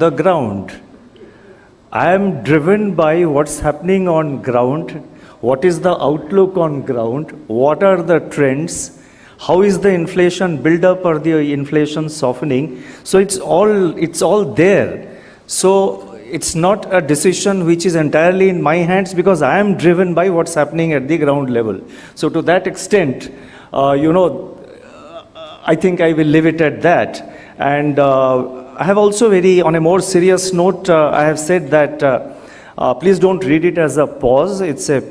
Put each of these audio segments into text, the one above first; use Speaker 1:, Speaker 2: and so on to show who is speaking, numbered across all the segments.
Speaker 1: The ground. I am driven by what's happening on ground, what is the outlook on ground, what are the trends, how is the inflation build up or the inflation softening. So it's all there. So it's not a decision which is entirely in my hands because I am driven by what's happening at the ground level. So to that extent, I think I will leave it at that. And I have also on a more serious note, I have said that please don't read it as a pause, it's a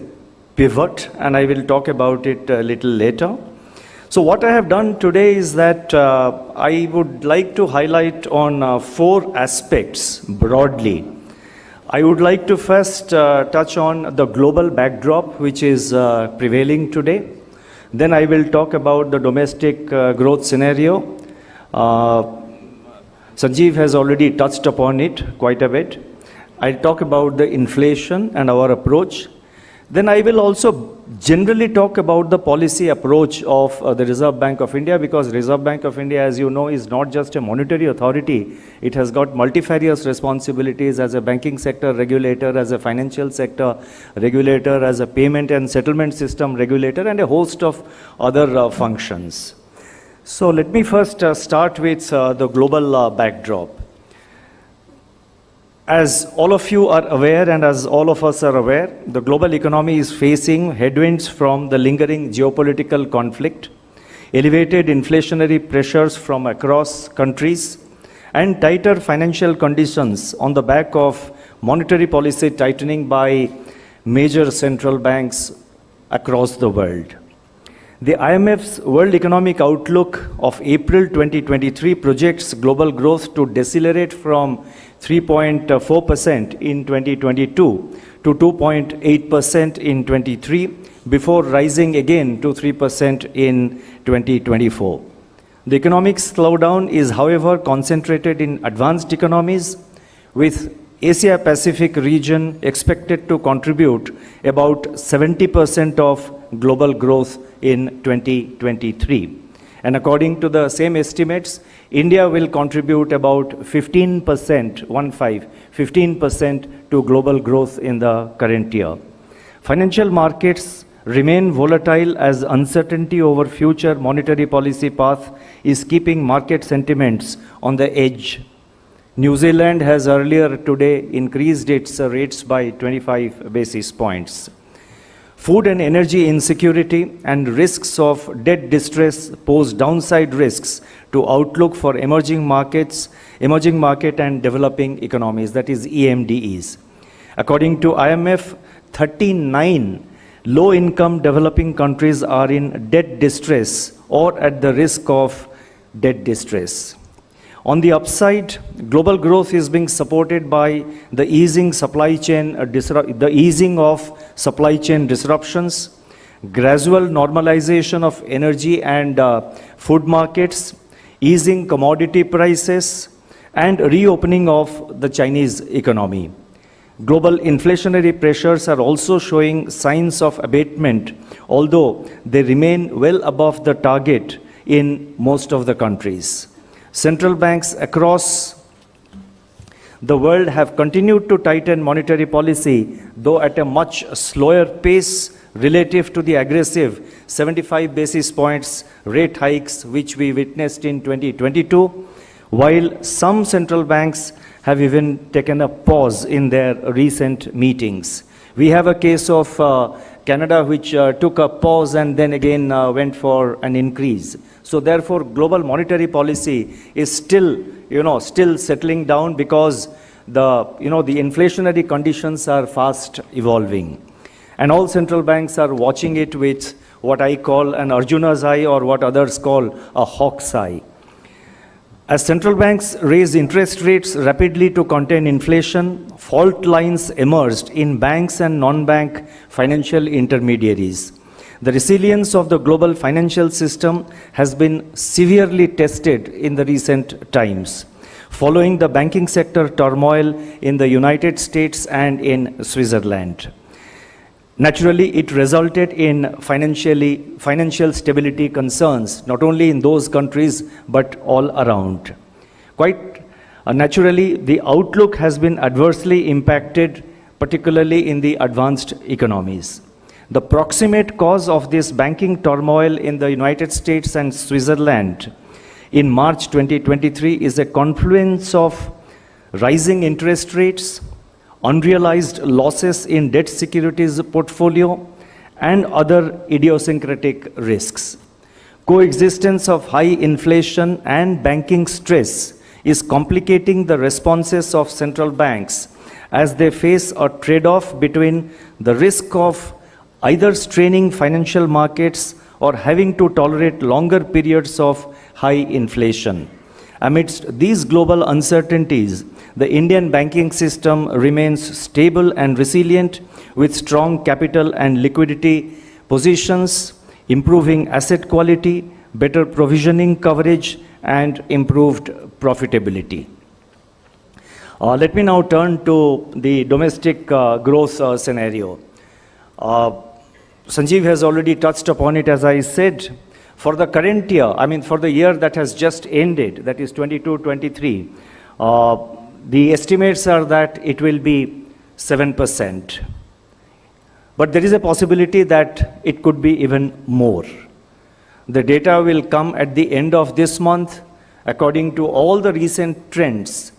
Speaker 1: pivot, and I will talk about it a little later. So what I have done today is that I would like to highlight on 4 aspects broadly. I would like to first touch on the global backdrop which is prevailing today. Then I will talk about the domestic growth scenario. Sanjeev has already touched upon it quite a bit. I'll talk about the inflation and our approach. Then I will also generally talk about the policy approach of the Reserve Bank of India, because Reserve Bank of India, as you know, is not just a monetary authority. It has got multifarious responsibilities as a banking sector regulator, as a financial sector regulator, as a payment and settlement system regulator, and a host of other functions. So let me first start with the global backdrop. As all of you are aware, and as all of us are aware, the global economy is facing headwinds from the lingering geopolitical conflict, elevated inflationary pressures from across countries, and tighter financial conditions on the back of monetary policy tightening by major central banks across the world. The IMF's World Economic Outlook of April 2023 projects global growth to decelerate from 3.4% in 2022 to 2.8% in 23, before rising again to 3% in 2024. The economic slowdown is, however, concentrated in advanced economies, with Asia-Pacific region expected to contribute about 70% of global growth in 2023. And according to the same estimates, India will contribute about 15% to global growth in the current year. Financial markets remain volatile as uncertainty over future monetary policy path is keeping market sentiments on the edge. New Zealand has earlier today increased its rates by 25 basis points. Food and energy insecurity and risks of debt distress pose downside risks to outlook for emerging market and developing economies, that is EMDEs. According to IMF, 39 low-income developing countries are in debt distress or at the risk of debt distress. On the upside, global growth is being supported by the easing of supply chain disruptions, gradual normalization of energy and food markets, easing commodity prices, and reopening of the Chinese economy. Global inflationary pressures are also showing signs of abatement, although they remain well above the target in most of the countries. Central banks across the world have continued to tighten monetary policy, though at a much slower pace relative to the aggressive 75 basis points rate hikes which we witnessed in 2022, while some central banks have even taken a pause in their recent meetings. We have a case of Canada which took a pause and then again went for an increase. So therefore, global monetary policy is still settling down because the inflationary conditions are fast evolving. And all central banks are watching it with what I call an Arjuna's eye, or what others call a hawk's eye. As central banks raise interest rates rapidly to contain inflation, fault lines emerged in banks and non-bank financial intermediaries. The resilience of the global financial system has been severely tested in the recent times, following the banking sector turmoil in the United States and in Switzerland. Naturally, it resulted in financial stability concerns, not only in those countries, but all around. Quite Naturally, the outlook has been adversely impacted, particularly in the advanced economies. The proximate cause of this banking turmoil in the United States and Switzerland in March 2023 is a confluence of rising interest rates, unrealized losses in debt securities portfolio, and other idiosyncratic risks. Coexistence of high inflation and banking stress is complicating the responses of central banks as they face a trade-off between the risk of either straining financial markets or having to tolerate longer periods of high inflation. Amidst these global uncertainties, the Indian banking system remains stable and resilient with strong capital and liquidity positions, improving asset quality, better provisioning coverage, and improved profitability. Let me now turn to the domestic growth scenario. Sanjeev has already touched upon it, as I said. For the current year, for the year that has just ended, that is 22-23, the estimates are that it will be 7%. But there is a possibility that it could be even more. The data will come at the end of this month. According to all the recent trends,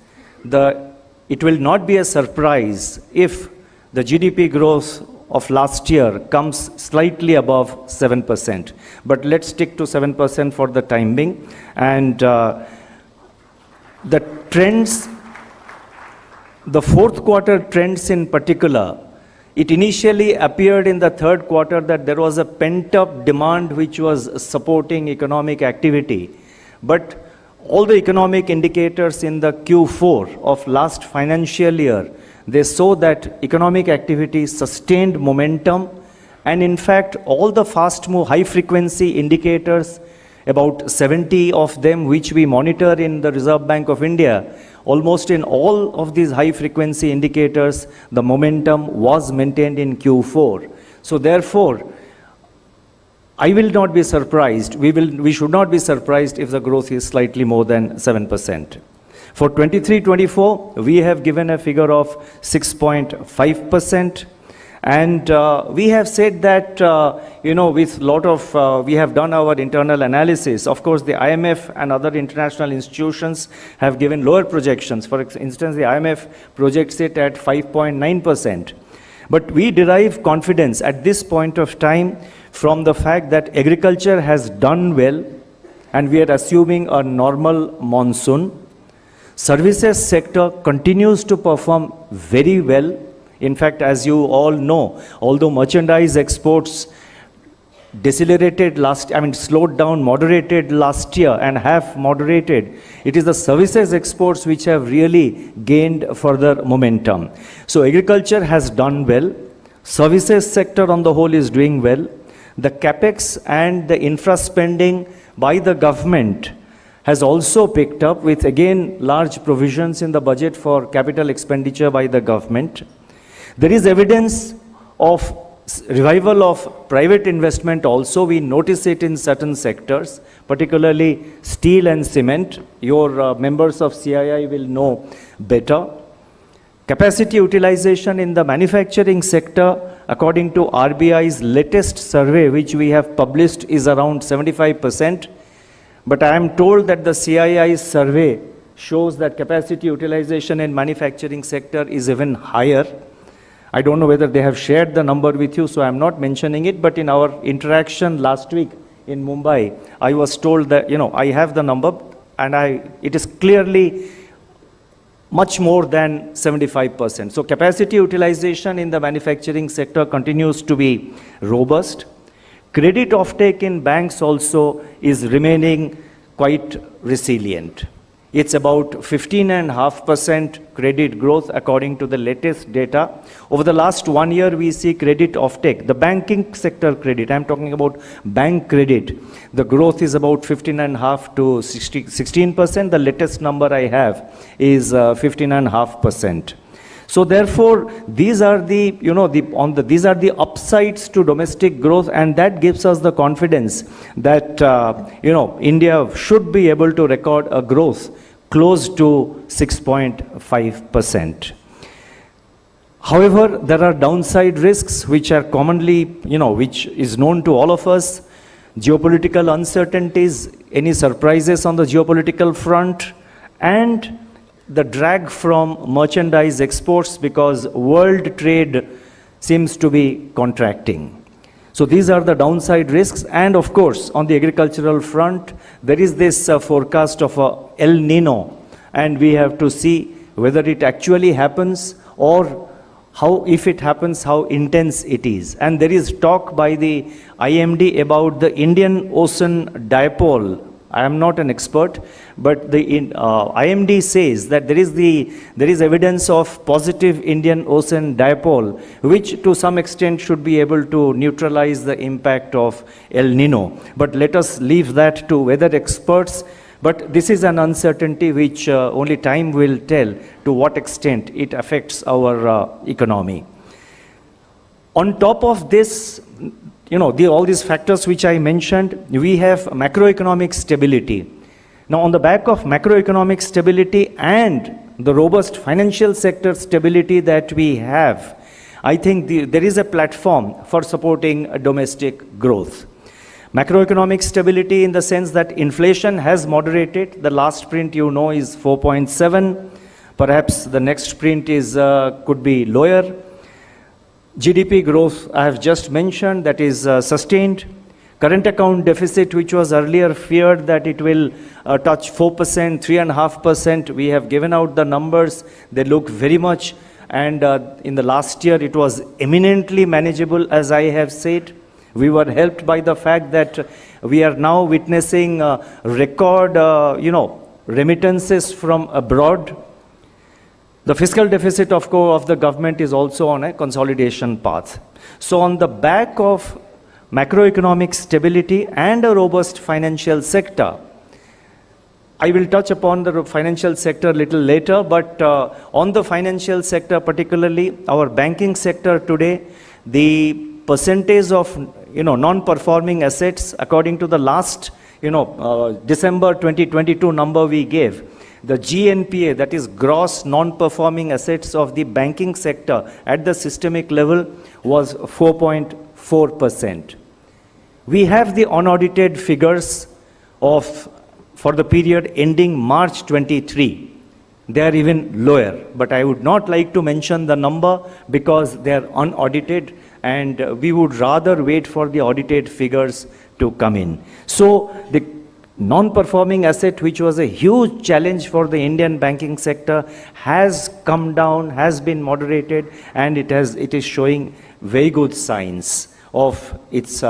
Speaker 1: it will not be a surprise if the GDP growth of last year comes slightly above 7%. But let's stick to 7% for the time being. And the trends, the fourth quarter trends in particular, it initially appeared in the third quarter that there was a pent-up demand which was supporting economic activity. But all the economic indicators in the Q4 of last financial year, they saw that economic activity sustained momentum, and in fact, all the fast move, high frequency indicators, about 70 of them which we monitor in the Reserve Bank of India, almost in all of these high frequency indicators, the momentum was maintained in Q4. So therefore, I will not be surprised, we should not be surprised if the growth is slightly more than 7%. For 23-24, we have given a figure of 6.5%. And we have said that, with lot of, we have done our internal analysis. Of course, the IMF and other international institutions have given lower projections. For instance, the IMF projects it at 5.9%. But we derive confidence at this point of time from the fact that agriculture has done well, and we are assuming a normal monsoon. Services sector continues to perform very well. In fact, as you all know, although merchandise exports decelerated slowed down, moderated last year and have moderated, it is the services exports which have really gained further momentum. So agriculture has done well. Services sector on the whole is doing well. The capex and the infra spending by the government has also picked up with, again, large provisions in the budget for capital expenditure by the government. There is evidence of revival of private investment also. We notice it in certain sectors, particularly steel and cement. Your members of CII will know better. Capacity utilization in the manufacturing sector, according to RBI's latest survey, which we have published, is around 75%. But I am told that the CII's survey shows that capacity utilization in manufacturing sector is even higher. I don't know whether they have shared the number with you, so I'm not mentioning it, but in our interaction last week in Mumbai, I was told that, I have the number, and it is clearly much more than 75%. So capacity utilization in the manufacturing sector continues to be robust. Credit offtake in banks also is remaining quite resilient. It's about 15.5% credit growth according to the latest data. Over the last 1 year, we see credit offtake, the banking sector credit, I'm talking about bank credit. The growth is about 15.5 to 16%. The latest number I have is 15.5%. So therefore, these are the, these are the upsides to domestic growth, and that gives us the confidence that, India should be able to record a growth close to 6.5%. However, there are downside risks which are commonly, which is known to all of us. Geopolitical uncertainties, any surprises on the geopolitical front, and the drag from merchandise exports because world trade seems to be contracting. So these are the downside risks. And of course, on the agricultural front, there is this forecast of a El Nino, and we have to see whether it actually happens or how, if it happens, how intense it is. And there is talk by the IMD about the Indian Ocean Dipole. I am not an expert, but the IMD says that there is evidence of positive Indian Ocean Dipole, which to some extent should be able to neutralize the impact of El Nino. But let us leave that to weather experts. But this is an uncertainty which only time will tell to what extent it affects our economy. On top of this, all these factors which I mentioned, we have macroeconomic stability. Now, on the back of macroeconomic stability and the robust financial sector stability that we have, I think there is a platform for supporting domestic growth. Macroeconomic stability in the sense that inflation has moderated. The last print is 4.7. Perhaps the next print could be lower. GDP growth I have just mentioned, that is sustained. Current account deficit, which was earlier feared that it will touch 4%, 3.5%, we have given out the numbers. They look very much, and in the last year it was eminently manageable, as I have said. We were helped by the fact that we are now witnessing record, remittances from abroad. The fiscal deficit of the government is also on a consolidation path. So on the back of macroeconomic stability and a robust financial sector, I will touch upon the financial sector a little later, but on the financial sector particularly, our banking sector today, the percentage of non-performing assets, according to the last December 2022 number we gave, the GNPA, that is gross non-performing assets of the banking sector at the systemic level, was 4.4%. We have the unaudited figures for the period ending March 23. They are even lower, but I would not like to mention the number because they are unaudited, and we would rather wait for the audited figures to come in. So the non-performing asset, which was a huge challenge for the Indian banking sector, has come down, has been moderated, and it is showing very good signs of its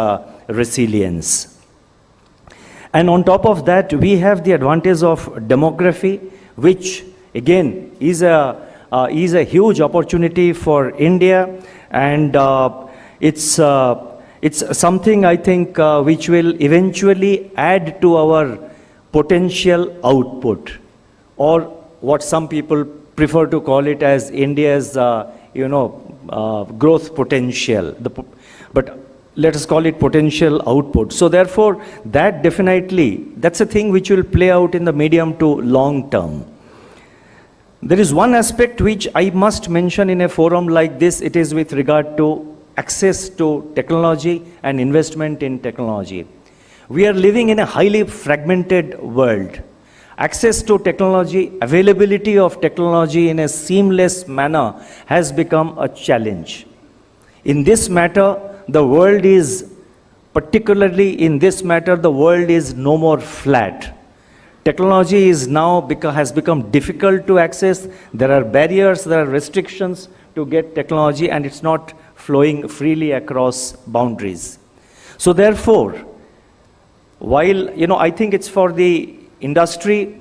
Speaker 1: resilience. And on top of that, we have the advantage of demography, which again is a huge opportunity for India, and it's something, I think, which will eventually add to our potential output, or what some people prefer to call it as India's, growth potential. But let us call it potential output. So therefore, that's a thing which will play out in the medium to long term. There is one aspect which I must mention in a forum like this. It is with regard to access to technology and investment in technology. We are living in a highly fragmented world. Access to technology, availability of technology in a seamless manner has become a challenge. In this matter, the world is no more flat. Technology has become difficult to access. There are barriers, there are restrictions to get technology, and it's not flowing freely across boundaries. So therefore, while I think it's for the industry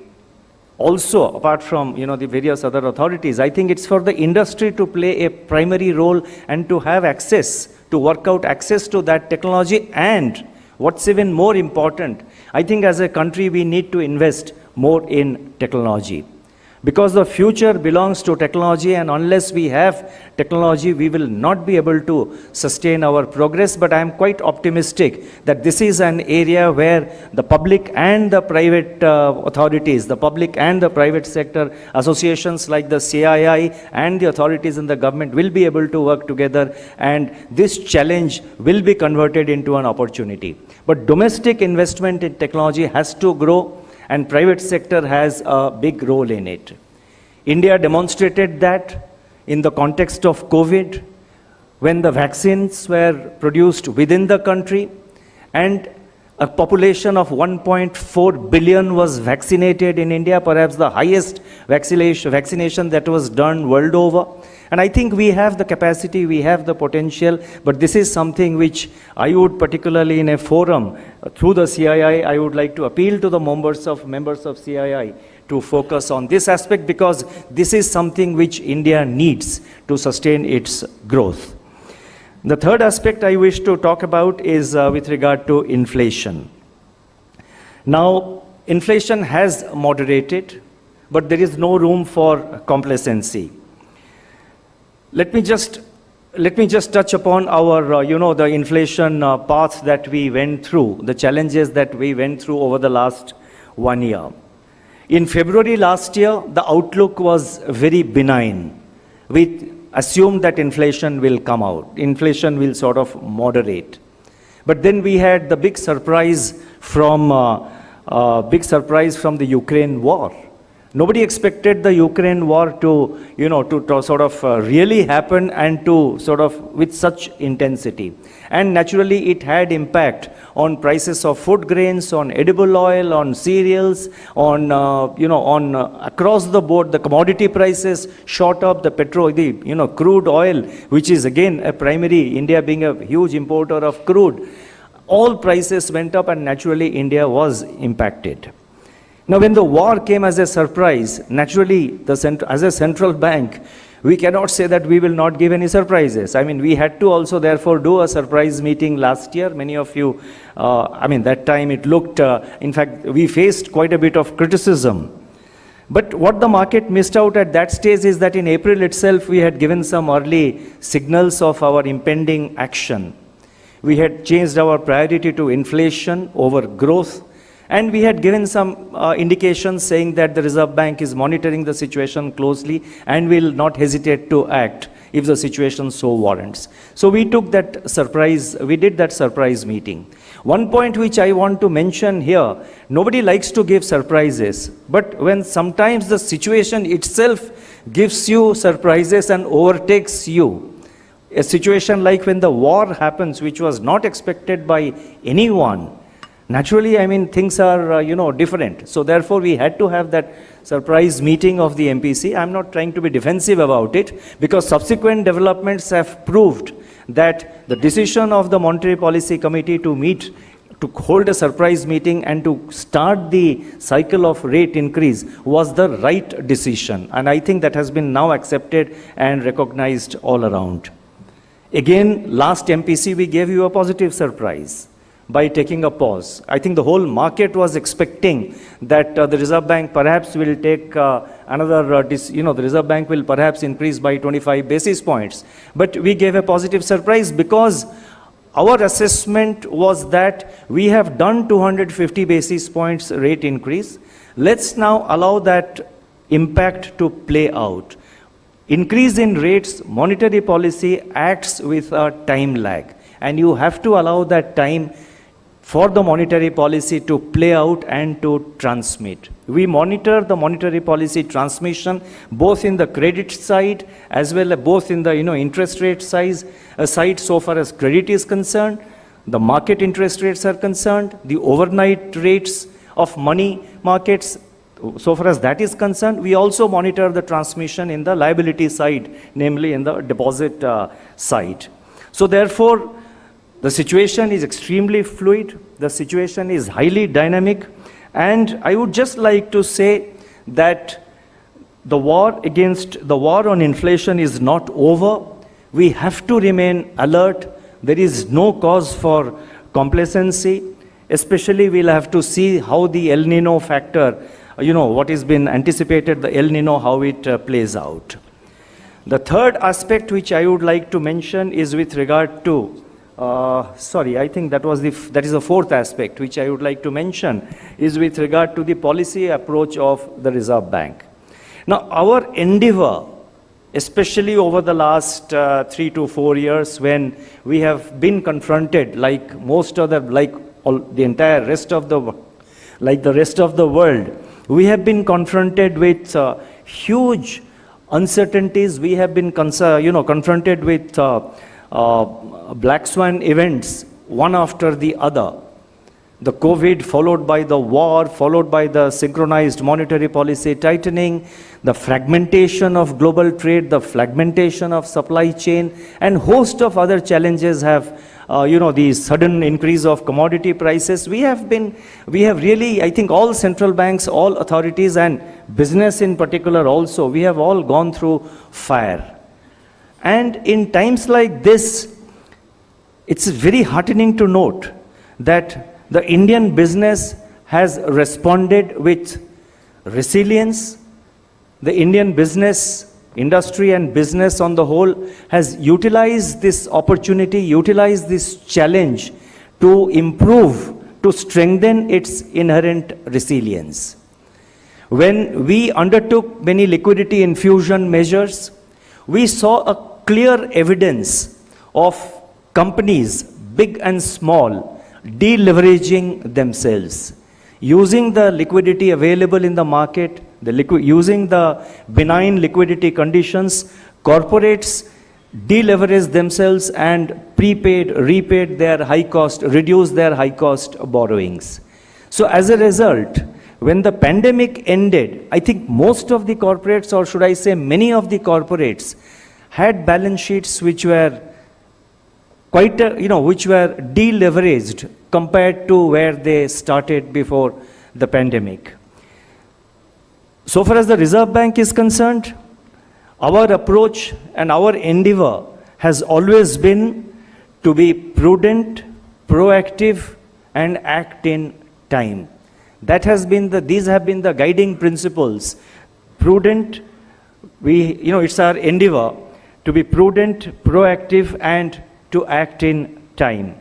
Speaker 1: also, apart from the various other authorities, I think it's for the industry to play a primary role and to have access, to work out access to that technology. And what's even more important, I think as a country we need to invest more in technology. Because the future belongs to technology, and unless we have technology, we will not be able to sustain our progress. But I am quite optimistic that this is an area where the public and the private authorities, the public and the private sector associations like the CII and the authorities in the government will be able to work together, and this challenge will be converted into an opportunity. But domestic investment in technology has to grow, and private sector has a big role in it. India demonstrated that in the context of COVID, when the vaccines were produced within the country, and a population of 1.4 billion was vaccinated in India, perhaps the highest vaccination that was done world over. And I think we have the capacity, we have the potential, but this is something which I would particularly in a forum through the CII, I would like to appeal to the members of CII to focus on this aspect, because this is something which India needs to sustain its growth. The third aspect I wish to talk about is with regard to inflation. Now, inflation has moderated, but there is no room for complacency. Let me just touch upon our, the inflation path that we went through, the challenges that we went through over the last 1 year. In February last year, the outlook was very benign. We assumed that inflation will come out. Inflation will sort of moderate. But then we had the big surprise from the Ukraine war. Nobody expected the Ukraine war to sort of really happen, and to sort of with such intensity. And naturally, it had impact on prices of food grains, on edible oil, on cereals, on across the board. The commodity prices shot up. The crude oil, which is again a primary, India being a huge importer of crude, all prices went up, and naturally India was impacted. Now, when the war came as a surprise, naturally, as a central bank, we cannot say that we will not give any surprises. I mean, we had to also therefore do a surprise meeting last year. Many of you, that time it looked, in fact, we faced quite a bit of criticism. But what the market missed out at that stage is that in April itself, we had given some early signals of our impending action. We had changed our priority to inflation over growth. And we had given some indications saying that the Reserve Bank is monitoring the situation closely and will not hesitate to act if the situation so warrants. So we did that surprise meeting. One point which I want to mention here, nobody likes to give surprises, but when sometimes the situation itself gives you surprises and overtakes you, a situation like when the war happens, which was not expected by anyone, naturally, things are, different. So therefore, we had to have that surprise meeting of the MPC. I'm not trying to be defensive about it, because subsequent developments have proved that the decision of the Monetary Policy Committee to hold a surprise meeting and to start the cycle of rate increase was the right decision. And I think that has been now accepted and recognized all around. Again, last MPC, we gave you a positive surprise by taking a pause. I think the whole market was expecting that the Reserve Bank perhaps will take the Reserve Bank will perhaps increase by 25 basis points. But we gave a positive surprise, because our assessment was that we have done 250 basis points rate increase. Let's now allow that impact to play out. Increase in rates, monetary policy acts with a time lag, and you have to allow that time for the monetary policy to play out and to transmit. We monitor the monetary policy transmission both in the credit side as well as both in the interest rate side so far as credit is concerned, the market interest rates are concerned, the overnight rates of money markets, so far as that is concerned. We also monitor the transmission in the liability side, namely in the deposit side. So therefore, the situation is extremely fluid, the situation is highly dynamic, and I would just like to say that the war on inflation is not over. We have to remain alert. There is no cause for complacency. Especially, we'll have to see how the El Nino factor what has been anticipated, the El Nino, how it plays out. The third aspect which I would like to mention is with regard to, I think that is the fourth aspect which I would like to mention, is with regard to the policy approach of the Reserve Bank. Now, our endeavor, especially over the last 3 to 4 years, when we have been confronted, like the entire rest of the world, we have been confronted with huge uncertainties. We have been confronted with black swan events, one after the other. The COVID, followed by the war, followed by the synchronized monetary policy tightening, the fragmentation of global trade, the fragmentation of supply chain, and host of other challenges have, the sudden increase of commodity prices. We have really, I think all central banks, all authorities, and business in particular also, we have all gone through fire. And in times like this, it's very heartening to note that the Indian business has responded with resilience. The Indian business industry and business on the whole has utilized this opportunity, utilized this challenge to improve, to strengthen its inherent resilience. When we undertook many liquidity infusion measures, we saw a clear evidence of companies, big and small, deleveraging themselves, using the liquidity available in the market, using the benign liquidity conditions. Corporates deleveraged themselves and repaid their reduced their high-cost borrowings. So as a result, when the pandemic ended, I think most of the corporates, or should I say many of the corporates, had balance sheets which were which were deleveraged compared to where they started before the pandemic. So far as the Reserve Bank is concerned, our approach and our endeavor has always been to be prudent, proactive, and act in time. These have been the guiding principles. Prudent, it's our endeavor to be prudent, proactive, and to act in time.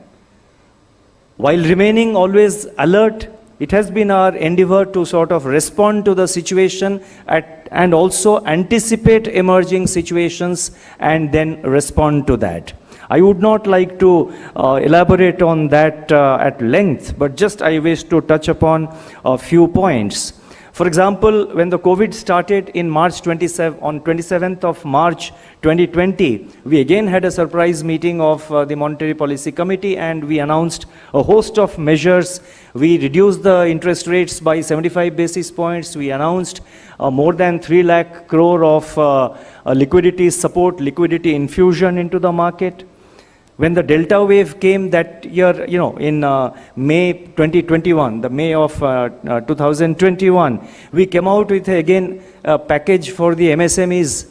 Speaker 1: While remaining always alert, it has been our endeavor to sort of respond to the situation and also anticipate emerging situations and then respond to that. I would not like to elaborate on that at length, but just I wish to touch upon a few points. For example, when the COVID started in on 27th of March 2020, we again had a surprise meeting of the Monetary Policy Committee, and we announced a host of measures. We reduced the interest rates by 75 basis points. We announced more than 3 lakh crore of liquidity support, liquidity infusion into the market. When the Delta wave came that year, in May 2021, the May of 2021, we came out with again a package for the MSMEs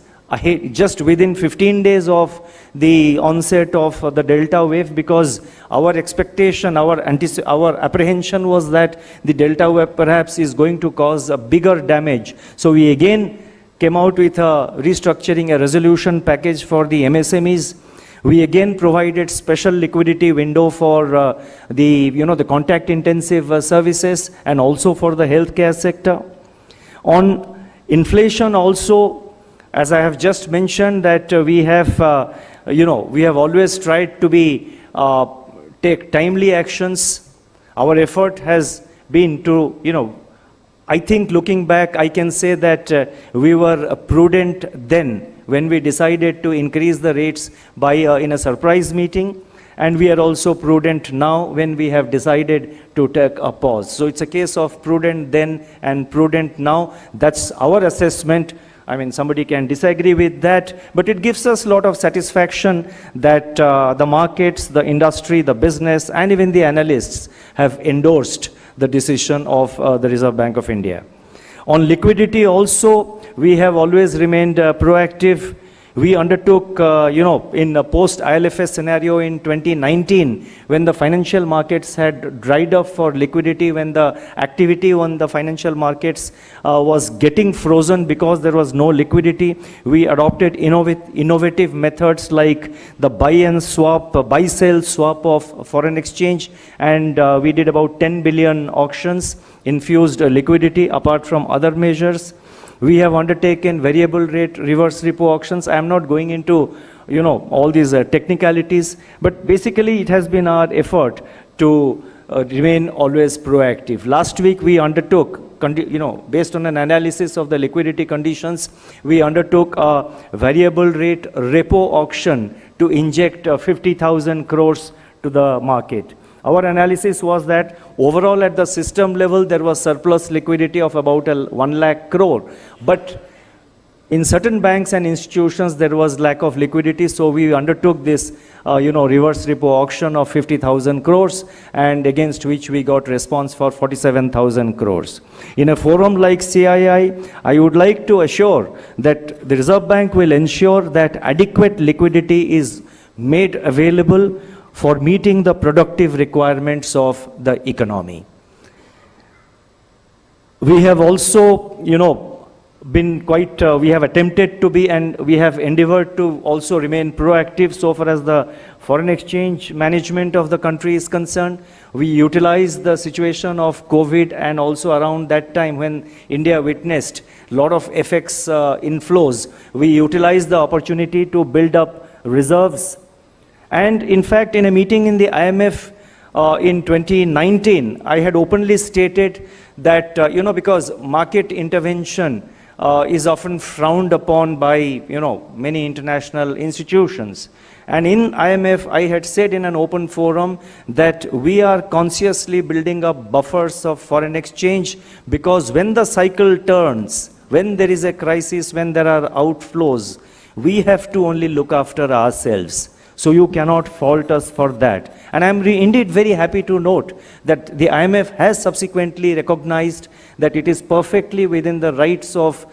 Speaker 1: just within 15 days of the onset of the Delta wave, because our expectation, our apprehension was that the Delta wave perhaps is going to cause a bigger damage. So we again came out with a restructuring, a resolution package for the MSMEs. We again provided special liquidity window for the contact intensive services and also for the healthcare sector. On inflation also, as I have just mentioned, that we have always tried to take timely actions. Our effort has been to, I think looking back, I can say that we were prudent then when we decided to increase the rates by in a surprise meeting, and we are also prudent now when we have decided to take a pause. So it's a case of prudent then and prudent now. That's our assessment. I mean, somebody can disagree with that, but it gives us a lot of satisfaction that the markets, the industry, the business, and even the analysts have endorsed the decision of the Reserve Bank of India. On liquidity also, we have always remained proactive. We undertook, in a post-ILFS scenario in 2019, when the financial markets had dried up for liquidity, when the activity on the financial markets was getting frozen because there was no liquidity, we adopted innovative methods like the buy-sell swap of foreign exchange, and we did about 10 billion auctions, infused liquidity apart from other measures. We have undertaken variable rate reverse repo auctions. I am not going into, all these technicalities, but basically it has been our effort to remain always proactive. Last week we undertook, based on an analysis of the liquidity conditions, we undertook a variable rate repo auction to inject 50,000 crores to the market. Our analysis was that overall at the system level, there was surplus liquidity of about 1 lakh crore. But in certain banks and institutions, there was lack of liquidity. So we undertook this, reverse repo auction of 50,000 crores, and against which we got response for 47,000 crores. In a forum like CII, I would like to assure that the Reserve Bank will ensure that adequate liquidity is made available for meeting the productive requirements of the economy. We have also, been quite, we have attempted to be, and we have endeavored to also remain proactive so far as the foreign exchange management of the country is concerned. We utilized the situation of COVID, and also around that time when India witnessed a lot of FX inflows, we utilized the opportunity to build up reserves. And in fact, in a meeting in the IMF in 2019, I had openly stated that, because market intervention is often frowned upon by, many international institutions. And in IMF, I had said in an open forum that we are consciously building up buffers of foreign exchange, because when the cycle turns, when there is a crisis, when there are outflows, we have to only look after ourselves. So you cannot fault us for that. And I'm indeed very happy to note that the IMF has subsequently recognized that it is perfectly within the rights of,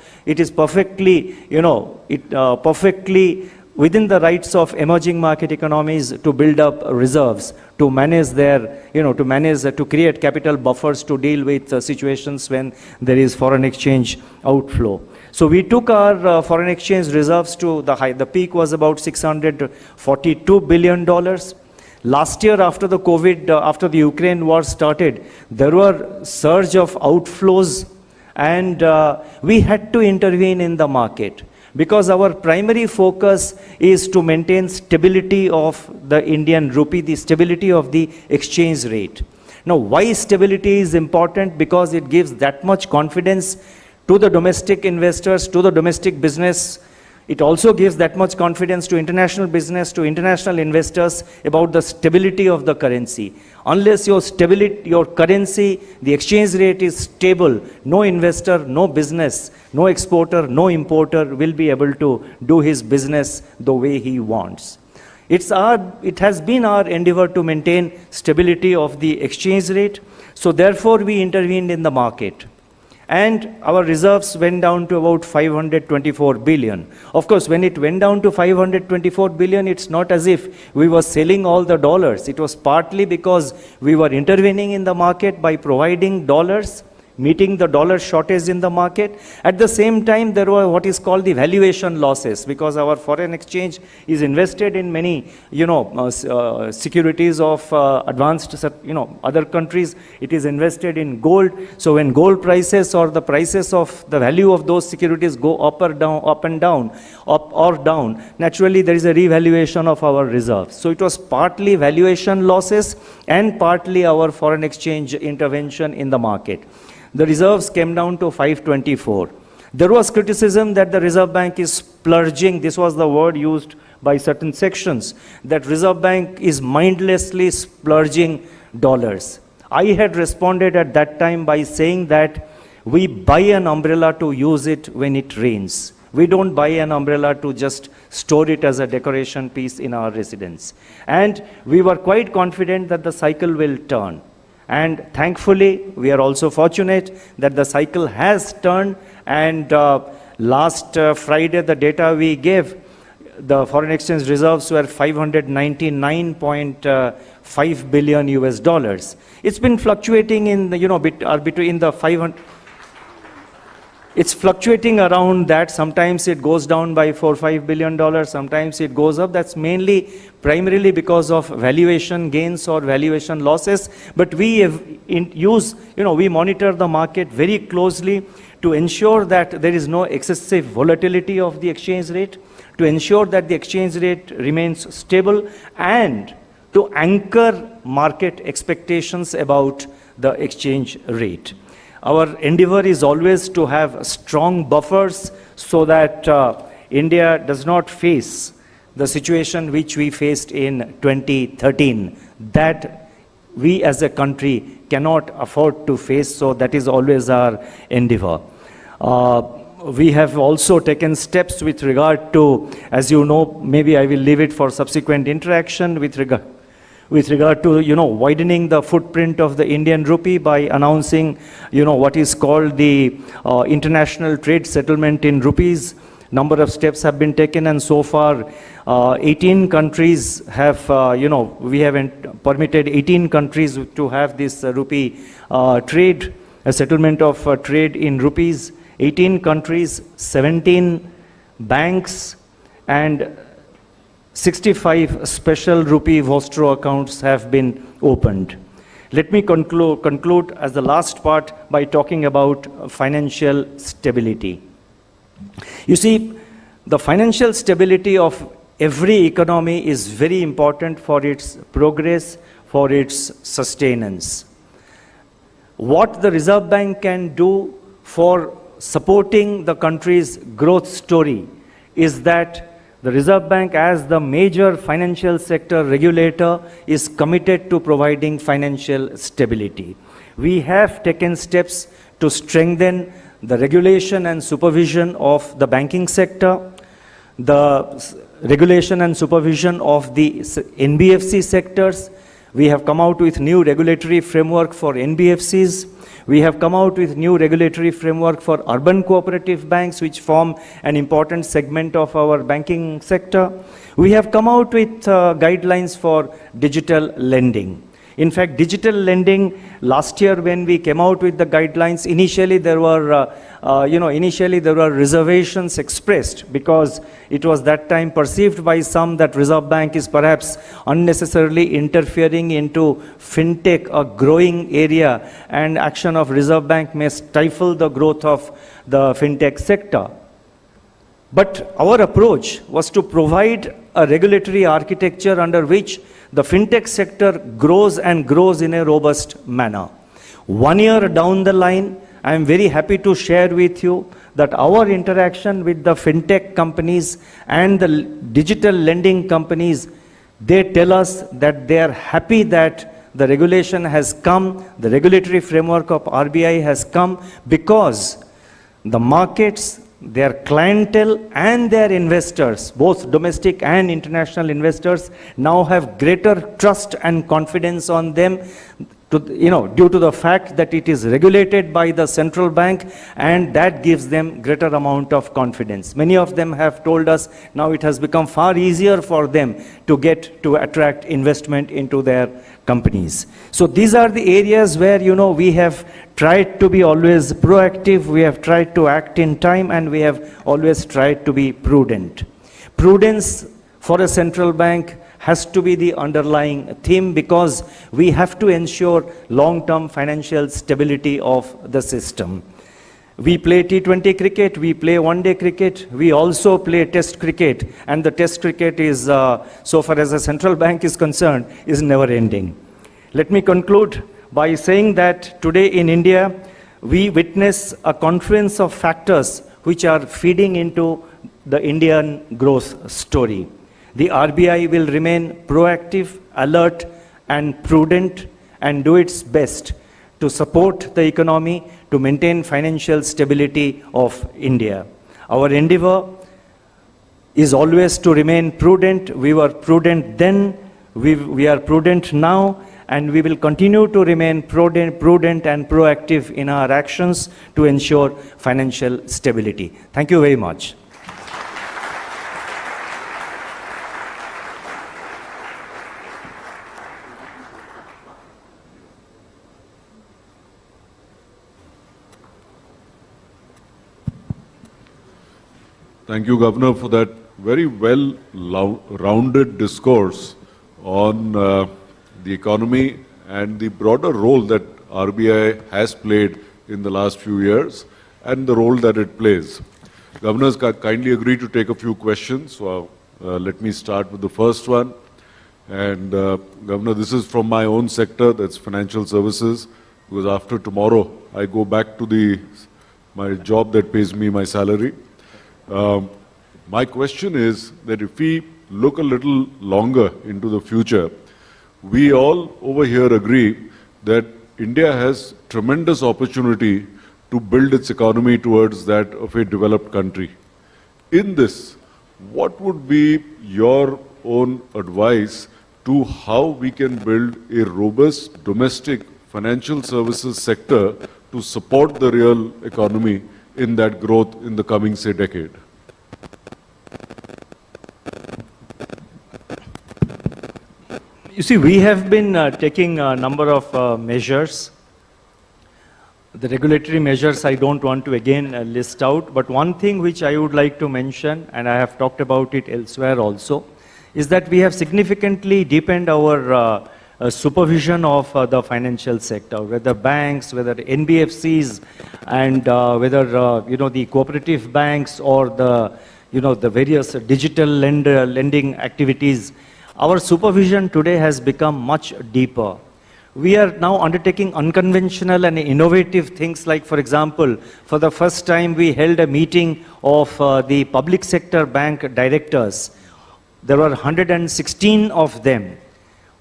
Speaker 1: perfectly within the rights of emerging market economies to build up reserves, to manage their, to create capital buffers to deal with situations when there is foreign exchange outflow. So we took our foreign exchange reserves to the high. The peak was about $642 billion. Last year, after the COVID, after the Ukraine war started, there were surge of outflows, and we had to intervene in the market, because our primary focus is to maintain stability of the Indian rupee, the stability of the exchange rate. Now, why stability is important? Because it gives that much confidence to the domestic investors, to the domestic business. It also gives that much confidence to international business, to international investors about the stability of the currency. Unless your currency, the exchange rate is stable, no investor, no business, no exporter, no importer will be able to do his business the way he wants. It has been our endeavor to maintain stability of the exchange rate. So therefore, we intervened in the market. And our reserves went down to about 524 billion. Of course, when it went down to 524 billion, it's not as if we were selling all the dollars. It was partly because we were intervening in the market by providing dollars, meeting the dollar shortage in the market. At the same time, there were what is called the valuation losses, because our foreign exchange is invested in many, securities of advanced, other countries. It is invested in gold. So when gold prices or the prices of the value of those securities go up or down, naturally there is a revaluation of our reserves. So it was partly valuation losses and partly our foreign exchange intervention in the market. The reserves came down to 524. There was criticism that the Reserve Bank is splurging. This was the word used by certain sections, that Reserve Bank is mindlessly splurging dollars. I had responded at that time by saying that we buy an umbrella to use it when it rains. We don't buy an umbrella to just store it as a decoration piece in our residence. And we were quite confident that the cycle will turn. And thankfully, we are also fortunate that the cycle has turned, and last Friday, the data we gave, the foreign exchange reserves were 599.5 billion US dollars. It's been fluctuating in the, between the 500. It's fluctuating around that. Sometimes it goes down by $4-5 billion. Sometimes it goes up. That's primarily because of valuation gains or valuation losses. But we we monitor the market very closely to ensure that there is no excessive volatility of the exchange rate, to ensure that the exchange rate remains stable, and to anchor market expectations about the exchange rate. Our endeavor is always to have strong buffers so that India does not face the situation which we faced in 2013, that we as a country cannot afford to face, so that is always our endeavor. We have also taken steps with regard to, as you know, maybe I will leave it for subsequent interaction, with regard to, widening the footprint of the Indian rupee by announcing, what is called the international trade settlement in rupees. Number of steps have been taken, and so far 18 countries have, we have permitted 18 countries to have this rupee trade, a settlement of trade in rupees. 18 countries, 17 banks, and 65 special rupee Vostro accounts have been opened. Let me conclude as the last part by talking about financial stability. You see, the financial stability of every economy is very important for its progress, for its sustenance. What the Reserve Bank can do for supporting the country's growth story is that the Reserve Bank, as the major financial sector regulator, is committed to providing financial stability. We have taken steps to strengthen the regulation and supervision of the banking sector, the regulation and supervision of the NBFC sectors. We have come out with new regulatory framework for NBFCs. We have come out with new regulatory framework for urban cooperative banks, which form an important segment of our banking sector. We have come out with guidelines for digital lending. In fact, digital lending, last year when we came out with the guidelines, initially there were reservations expressed, because it was that time perceived by some that Reserve Bank is perhaps unnecessarily interfering into fintech, a growing area, and action of Reserve Bank may stifle the growth of the fintech sector. But our approach was to provide a regulatory architecture under which the fintech sector grows and grows in a robust manner. 1 year down the line, I am very happy to share with you that our interaction with the fintech companies and the digital lending companies, they tell us that they are happy that the regulation has come, the regulatory framework of RBI has come, because the markets, their clientele and their investors, both domestic and international investors, now have greater trust and confidence on them, due to the fact that it is regulated by the central bank, and that gives them greater amount of confidence. Many of them have told us now it has become far easier for them to attract investment into their companies. So these are the areas where, we have tried to be always proactive, we have tried to act in time, and we have always tried to be prudent. Prudence for a central bank has to be the underlying theme, because we have to ensure long-term financial stability of the system. We play T20 cricket, we play one-day cricket, we also play test cricket, and the test cricket is, so far as the central bank is concerned, is never ending. Let me conclude by saying that today in India, we witness a confluence of factors which are feeding into the Indian growth story. The RBI will remain proactive, alert, and prudent, and do its best to support the economy, to maintain financial stability of India. Our endeavor is always to remain prudent. We were prudent then, we are prudent now, and we will continue to remain prudent and proactive in our actions to ensure financial stability. Thank you very much.
Speaker 2: Thank you, Governor, for that very well-rounded discourse on the economy and the broader role that RBI has played in the last few years and the role that it plays. Governors kindly agreed to take a few questions. So let me start with the first one. And Governor, this is from my own sector, that's financial services, because after tomorrow I go back to my job that pays me my salary. My question is that if we look a little longer into the future, we all over here agree that India has tremendous opportunity to build its economy towards that of a developed country. In this, what would be your own advice to how we can build a robust domestic financial services sector to support the real economy in that growth in the coming, say, decade?
Speaker 1: You see, we have been taking a number of measures. The regulatory measures I don't want to again list out, but one thing which I would like to mention, and I have talked about it elsewhere also, is that we have significantly deepened our supervision of the financial sector, whether banks, whether NBFCs, and whether the cooperative banks or the various digital lending activities. Our supervision today has become much deeper. We are now undertaking unconventional and innovative things like, for example, for the first time we held a meeting of the public sector bank directors. There were 116 of them.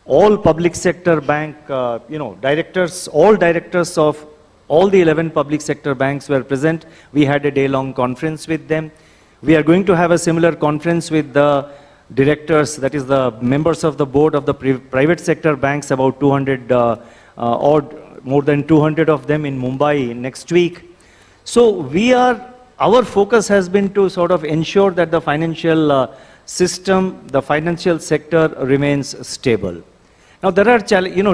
Speaker 1: All public sector bank, directors, all directors of all the 11 public sector banks were present. We had a day-long conference with them. We are going to have a similar conference with the directors, that is the members of the board of the private sector banks, about 200 more than 200 of them in Mumbai next week. So our focus has been to sort of ensure that the financial system, the financial sector remains stable. Now there are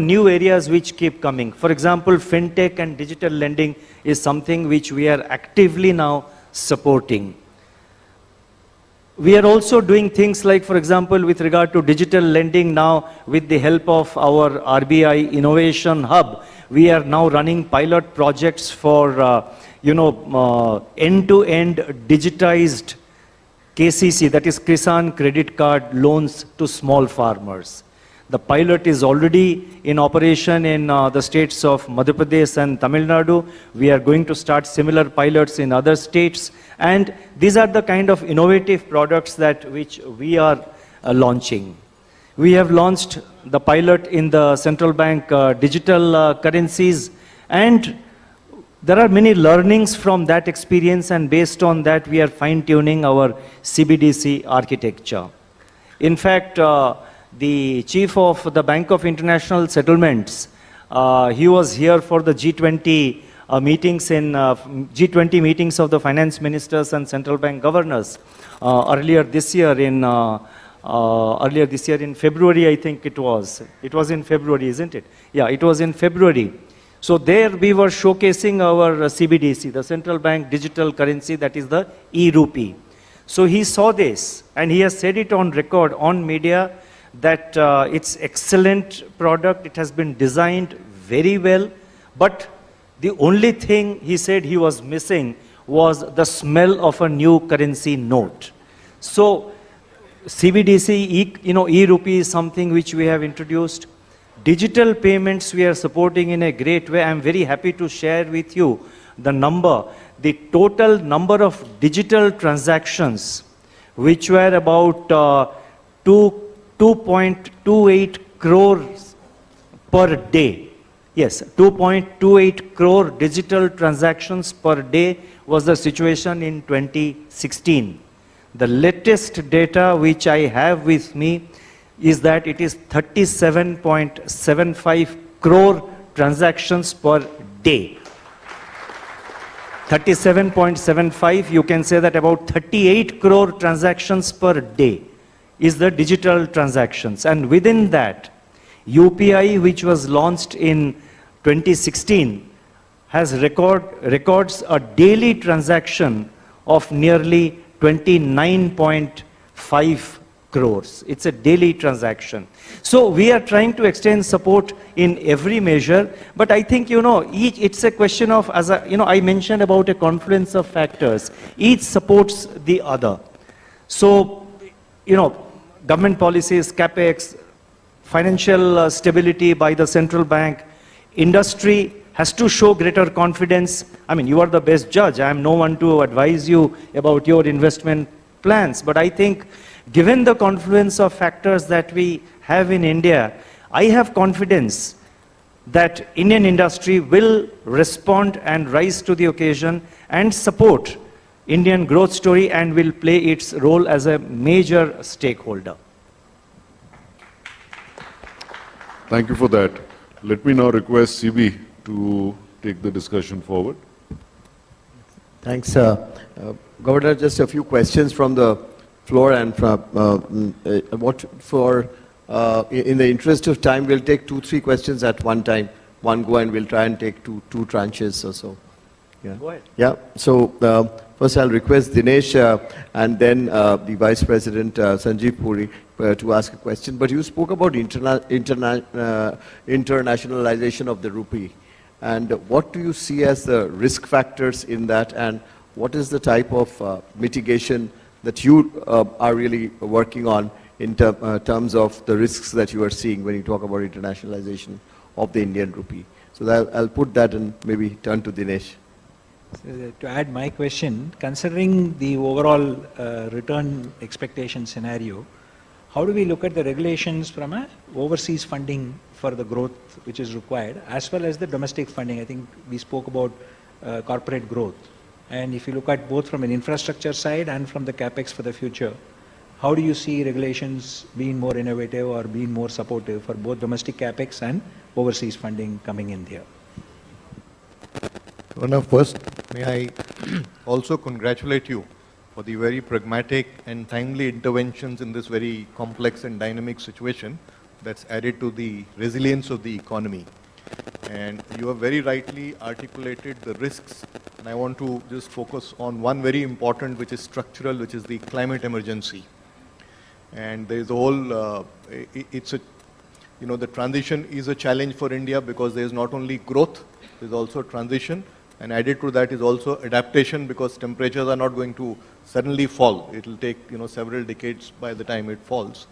Speaker 1: new areas which keep coming. For example, fintech and digital lending is something which we are actively now supporting. We are also doing things like, for example, with regard to digital lending now, with the help of our RBI Innovation Hub, we are now running pilot projects for, end-to-end digitized KCC, that is Kisan Credit Card loans to small farmers. The pilot is already in operation in the states of Madhya Pradesh and Tamil Nadu. We are going to start similar pilots in other states. And these are the kind of innovative products which we are launching. We have launched the pilot in the central bank digital currencies, and there are many learnings from that experience, and based on that we are fine-tuning our CBDC architecture. In fact, the chief of the Bank of International Settlements, he was here for the G20 meetings G20 meetings of the finance ministers and central bank governors earlier this year in February, I think it was. It was in February, isn't it? Yeah, it was in February. So there we were showcasing our CBDC, the central bank digital currency, that is the e-rupee. So he saw this and he has said it on record, on media, that it's excellent product, it has been designed very well, but the only thing he said he was missing was the smell of a new currency note. So CBDC, e-rupee is something which we have introduced. Digital payments we are supporting in a great way. I'm very happy to share with you the total number of digital transactions, which were about 2.28 crores per day. Yes, 2.28 crore digital transactions per day was the situation in 2016. The latest data which I have with me is that it is 37.75 crore transactions per day. 37.75, you can say that about 38 crore transactions per day is the digital transactions. And within that, UPI, which was launched in 2016, has records a daily transaction of nearly 29.5 crores. It's a daily transaction. So we are trying to extend support in every measure, but I think, it's a question of, I mentioned about a confluence of factors. Each supports the other. So, government policies, capex, financial stability by the central bank, industry has to show greater confidence. I mean, you are the best judge. I am no one to advise you about your investment plans. But I think, given the confluence of factors that we have in India, I have confidence that Indian industry will respond and rise to the occasion and support Indian growth story and will play its role as a major stakeholder.
Speaker 2: Thank you for that. Let me now request CB to take the discussion forward.
Speaker 3: Thanks. Governor, just a few questions from the floor, and from in the interest of time, we'll take 2-3 questions at one time. One go, and we'll try and take two tranches or so. Yeah.
Speaker 1: Go ahead.
Speaker 3: Yeah. So first, I'll request Dinesh and then the Vice President Sanjeev Puri to ask a question. But you spoke about internationalization of the rupee, and what do you see as the risk factors in that, and what is the type of mitigation that you are really working on in terms of the risks that you are seeing when you talk about internationalization of the Indian rupee? So I'll put that and maybe turn to Dinesh.
Speaker 4: So to add my question, considering the overall return expectation scenario, how do we look at the regulations from a overseas funding for the growth which is required, as well as the domestic funding? I think we spoke about corporate growth. And if you look at both from an infrastructure side and from the capex for the future, how do you see regulations being more innovative or being more supportive for both domestic capex and overseas funding coming in here?
Speaker 5: Governor, first, may I also congratulate you for the very pragmatic and timely interventions in this very complex and dynamic situation that's added to the resilience of the economy. And you have very rightly articulated the risks, and I want to just focus on one very important, which is structural, which is the climate emergency. And there is a whole, the transition is a challenge for India, because there is not only growth, there is also transition, and added to that is also adaptation, because temperatures are not going to suddenly fall. It will take several decades by the time it falls.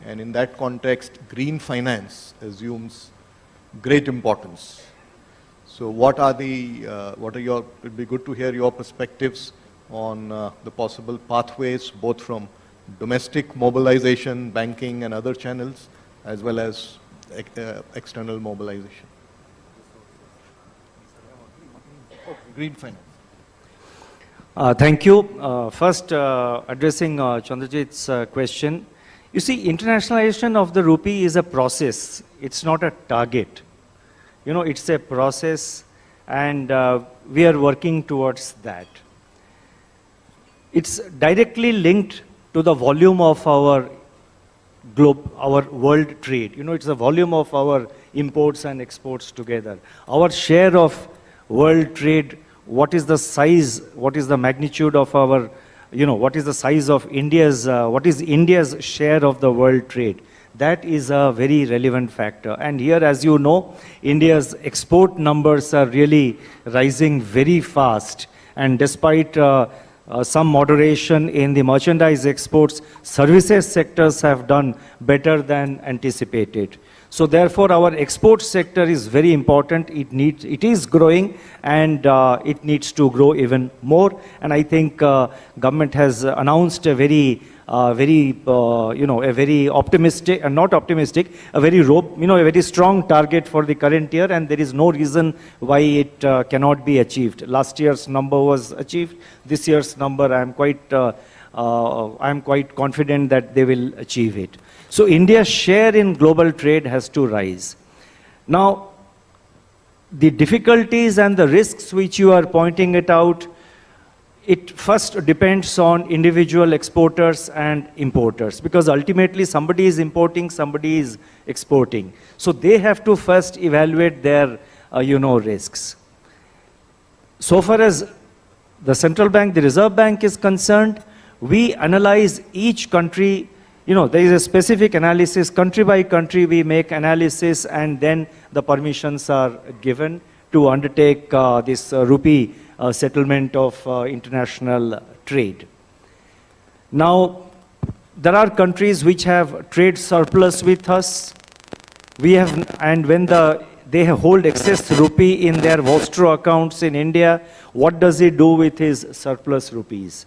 Speaker 5: And in that context, green finance assumes great importance. So what are your, it'd be good to hear your perspectives on the possible pathways, both from domestic mobilization, banking and other channels, as well as external mobilization. Green finance.
Speaker 1: Thank you. First, addressing Chandrajit's question. You see, internationalization of the rupee is a process. It's not a target. It's a process, and we are working towards that. It's directly linked to the volume of our world trade. It's the volume of our imports and exports together. Our share of world trade, what is the size, what is the magnitude of our, what is the size of what is India's share of the world trade? That is a very relevant factor. And here, as you know, India's export numbers are really rising very fast. And despite some moderation in the merchandise exports, services sectors have done better than anticipated. So therefore, our export sector is very important. It is growing, and it needs to grow even more. And I think government has announced a very optimistic, not optimistic, a very strong target for the current year, and there is no reason why it cannot be achieved. Last year's number was achieved. This year's number, I am quite confident that they will achieve it. So India's share in global trade has to rise. Now, the difficulties and the risks which you are pointing it out, it first depends on individual exporters and importers, because ultimately somebody is importing, somebody is exporting. So they have to first evaluate their, risks. So far as the central bank, the Reserve Bank is concerned, we analyze each country. There is a specific analysis, country by country we make analysis, and then the permissions are given to undertake this rupee settlement of international trade. Now, there are countries which have trade surplus with us. And when they hold excess rupee in their Vostro accounts in India, what does he do with his surplus rupees?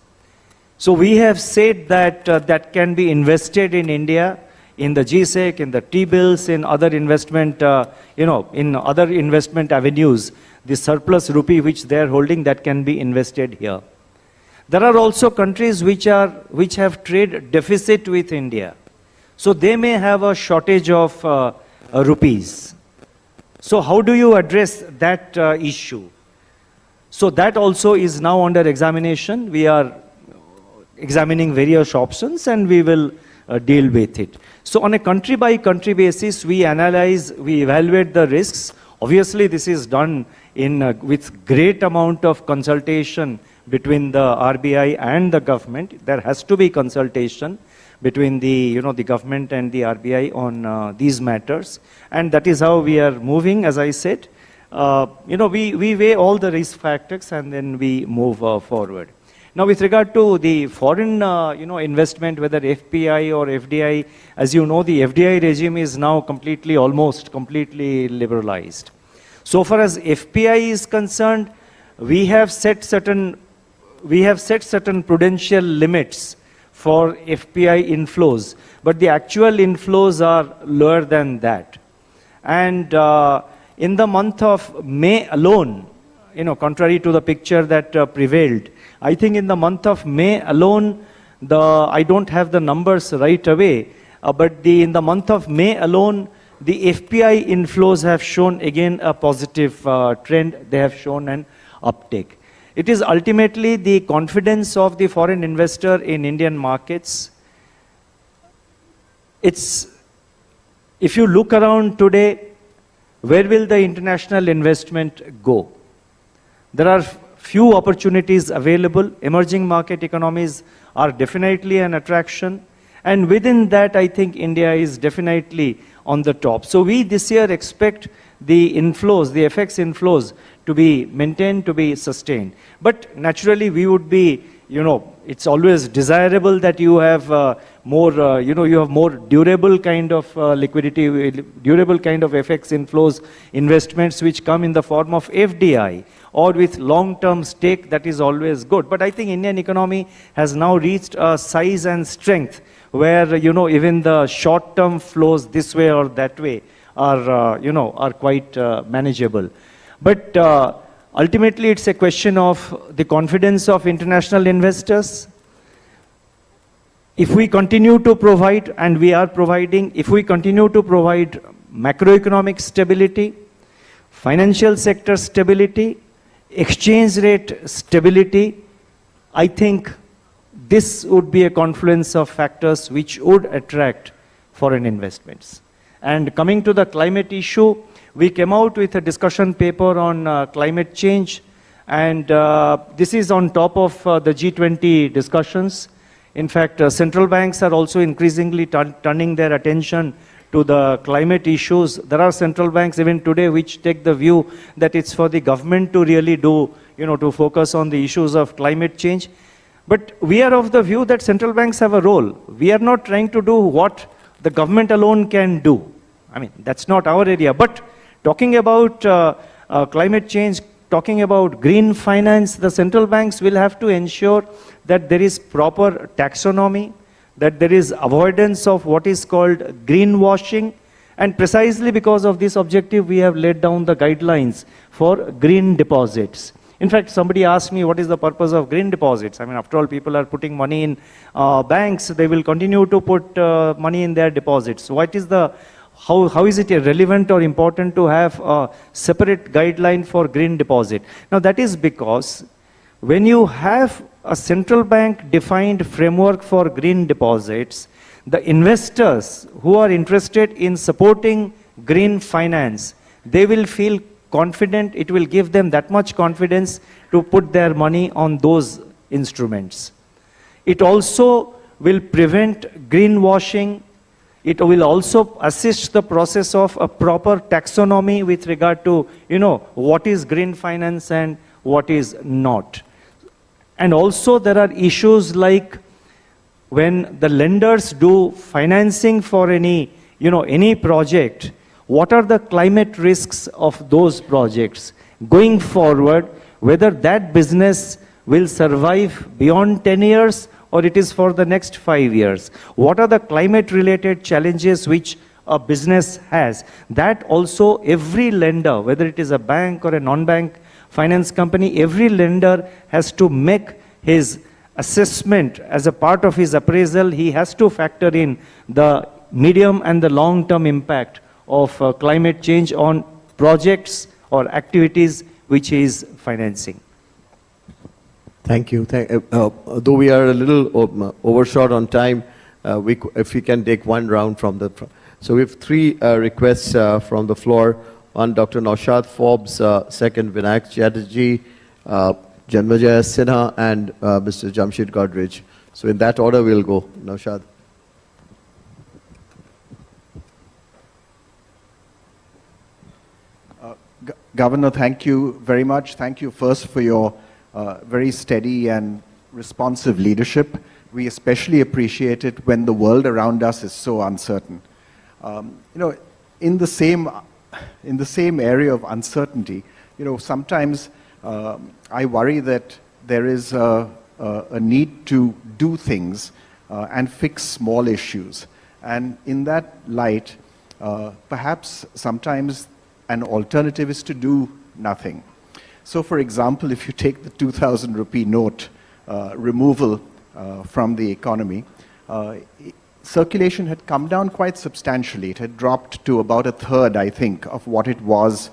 Speaker 1: So we have said that that can be invested in India, in the GSEC, in the T-bills, in other investment, in other investment avenues. The surplus rupee which they are holding, that can be invested here. There are also countries which have trade deficit with India. So they may have a shortage of rupees. So how do you address that issue? So that also is now under examination. We are examining various options, and we will deal with it. So on a country by country basis, we analyze, we evaluate the risks. Obviously, this is done with great amount of consultation between the RBI and the government. There has to be consultation between the government and the RBI on these matters, and that is how we are moving. As I said, we weigh all the risk factors and then we move forward. Now, with regard to the foreign investment, whether FPI or FDI, as you know, the FDI regime is now almost completely liberalized. So far as FPI is concerned, we have set certain prudential limits for FPI inflows, but the actual inflows are lower than that. And in the month of May alone, contrary to the picture that prevailed, I think in the month of May alone, I don't have the numbers right away, but in the month of May alone, the FPI inflows have shown again a positive trend. They have shown an uptake. It is ultimately the confidence of the foreign investor in Indian markets. If you look around today, where will the international investment go? There are few opportunities available. Emerging market economies are definitely an attraction. And within that, I think India is definitely on the top. So we this year expect the inflows, the FX inflows, to be maintained, to be sustained. But naturally, we would be, it's always desirable that you have more, you have more durable kind of liquidity, durable kind of FX inflows, investments which come in the form of FDI or with long-term stake. That is always good. But I think Indian economy has now reached a size and strength where, even the short-term flows this way or that way are quite manageable. But ultimately, it's a question of the confidence of international investors. If we continue to provide, and we are providing, if we continue to provide macroeconomic stability, financial sector stability, exchange rate stability, I think this would be a confluence of factors which would attract foreign investments. And coming to the climate issue, we came out with a discussion paper on climate change, and this is on top of the G20 discussions. In fact, central banks are also increasingly turning their attention to the climate issues. There are central banks even today which take the view that it's for the government to really do, to focus on the issues of climate change. But we are of the view that central banks have a role. We are not trying to do what the government alone can do. I mean, that's not our area. But talking about climate change, talking about green finance, the central banks will have to ensure that there is proper taxonomy, that there is avoidance of what is called greenwashing. And precisely because of this objective, we have laid down the guidelines for green deposits. In fact, somebody asked me, what is the purpose of green deposits? I mean, after all, people are putting money in banks. They will continue to put money in their deposits. What is how is it relevant or important to have a separate guideline for green deposit? Now, that is because when you have a central bank defined framework for green deposits, the investors who are interested in supporting green finance, they will feel confident. It will give them that much confidence to put their money on those instruments. It also will prevent greenwashing. It will also assist the process of a proper taxonomy with regard to, what is green finance and what is not. And also there are issues like when the lenders do financing for any project, what are the climate risks of those projects going forward, whether that business will survive beyond 10 years or it is for the next 5 years. What are the climate related challenges which a business has? That also every lender, whether it is a bank or a non-bank finance company, every lender has to make his assessment as a part of his appraisal. He has to factor in the medium and the long-term impact of climate change on projects or activities which he is financing.
Speaker 3: Thank you. Though we are a little overshot on time, if we can take one round from the... So we have three requests from the floor. One, Dr. Naushad Forbes, second, Vinayak Chatterjee, Janmajaya Sinha, and Mr. Jamshid Godrej. So in that order we'll go. Naushad.
Speaker 6: Governor, thank you very much. Thank you first for your very steady and responsive leadership. We especially appreciate it when the world around us is so uncertain. In the same area of uncertainty, sometimes I worry that there is a need to do things and fix small issues. And in that light, perhaps sometimes an alternative is to do nothing. So for example, if you take the 2,000 rupee note removal from the economy, circulation had come down quite substantially. It had dropped to about a third, I think, of what it was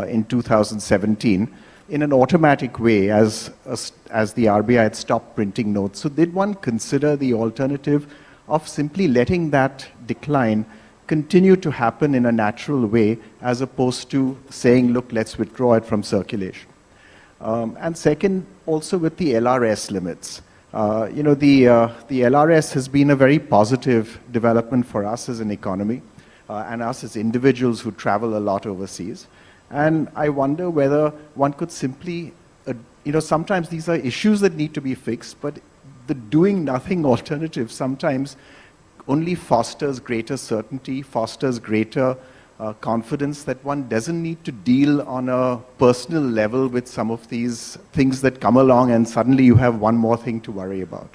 Speaker 6: in 2017 in an automatic way as the RBI had stopped printing notes. So did one consider the alternative of simply letting that decline continue to happen in a natural way as opposed to saying, look, let's withdraw it from circulation? And second, also with the LRS limits. The LRS has been a very positive development for us as an economy and us as individuals who travel a lot overseas. And I wonder whether one could simply, sometimes these are issues that need to be fixed, but the doing nothing alternative sometimes only fosters greater certainty, fosters greater confidence that one doesn't need to deal on a personal level with some of these things that come along and suddenly you have one more thing to worry about.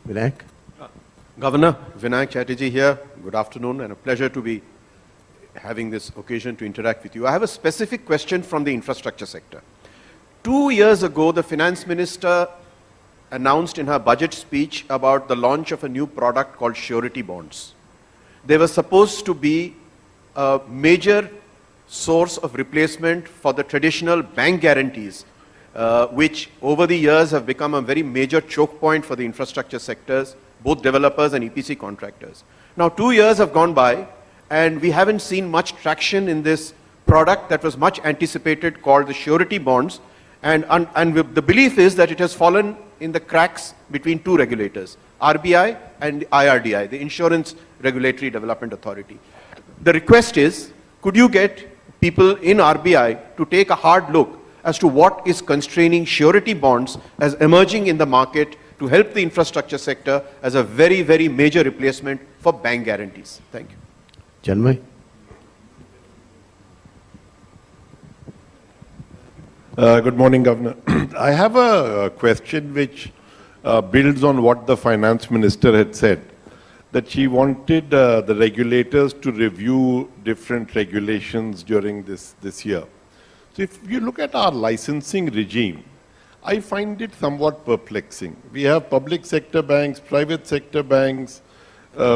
Speaker 3: Vinayak?
Speaker 7: Governor, Vinayak Chatterjee here. Good afternoon and a pleasure to be having this occasion to interact with you. I have a specific question from the infrastructure sector. 2 years ago, the finance minister announced in her budget speech about the launch of a new product called surety bonds. They were supposed to be a major source of replacement for the traditional bank guarantees, which over the years have become a very major choke point for the infrastructure sectors, both developers and EPC contractors. Now 2 years have gone by and we haven't seen much traction in this product that was much anticipated called the surety bonds. And the belief is that it has fallen in the cracks between two regulators, RBI and IRDI, the Insurance Regulatory Development Authority. The request is, could you get people in RBI to take a hard look as to what is constraining surety bonds as emerging in the market to help the infrastructure sector as a very, very major replacement for bank guarantees? Thank you.
Speaker 3: Janmay?
Speaker 8: Good morning, Governor. I have a question which builds on what the finance minister had said, that she wanted the regulators to review different regulations during this year. So if you look at our licensing regime, I find it somewhat perplexing. We have public sector banks, private sector banks,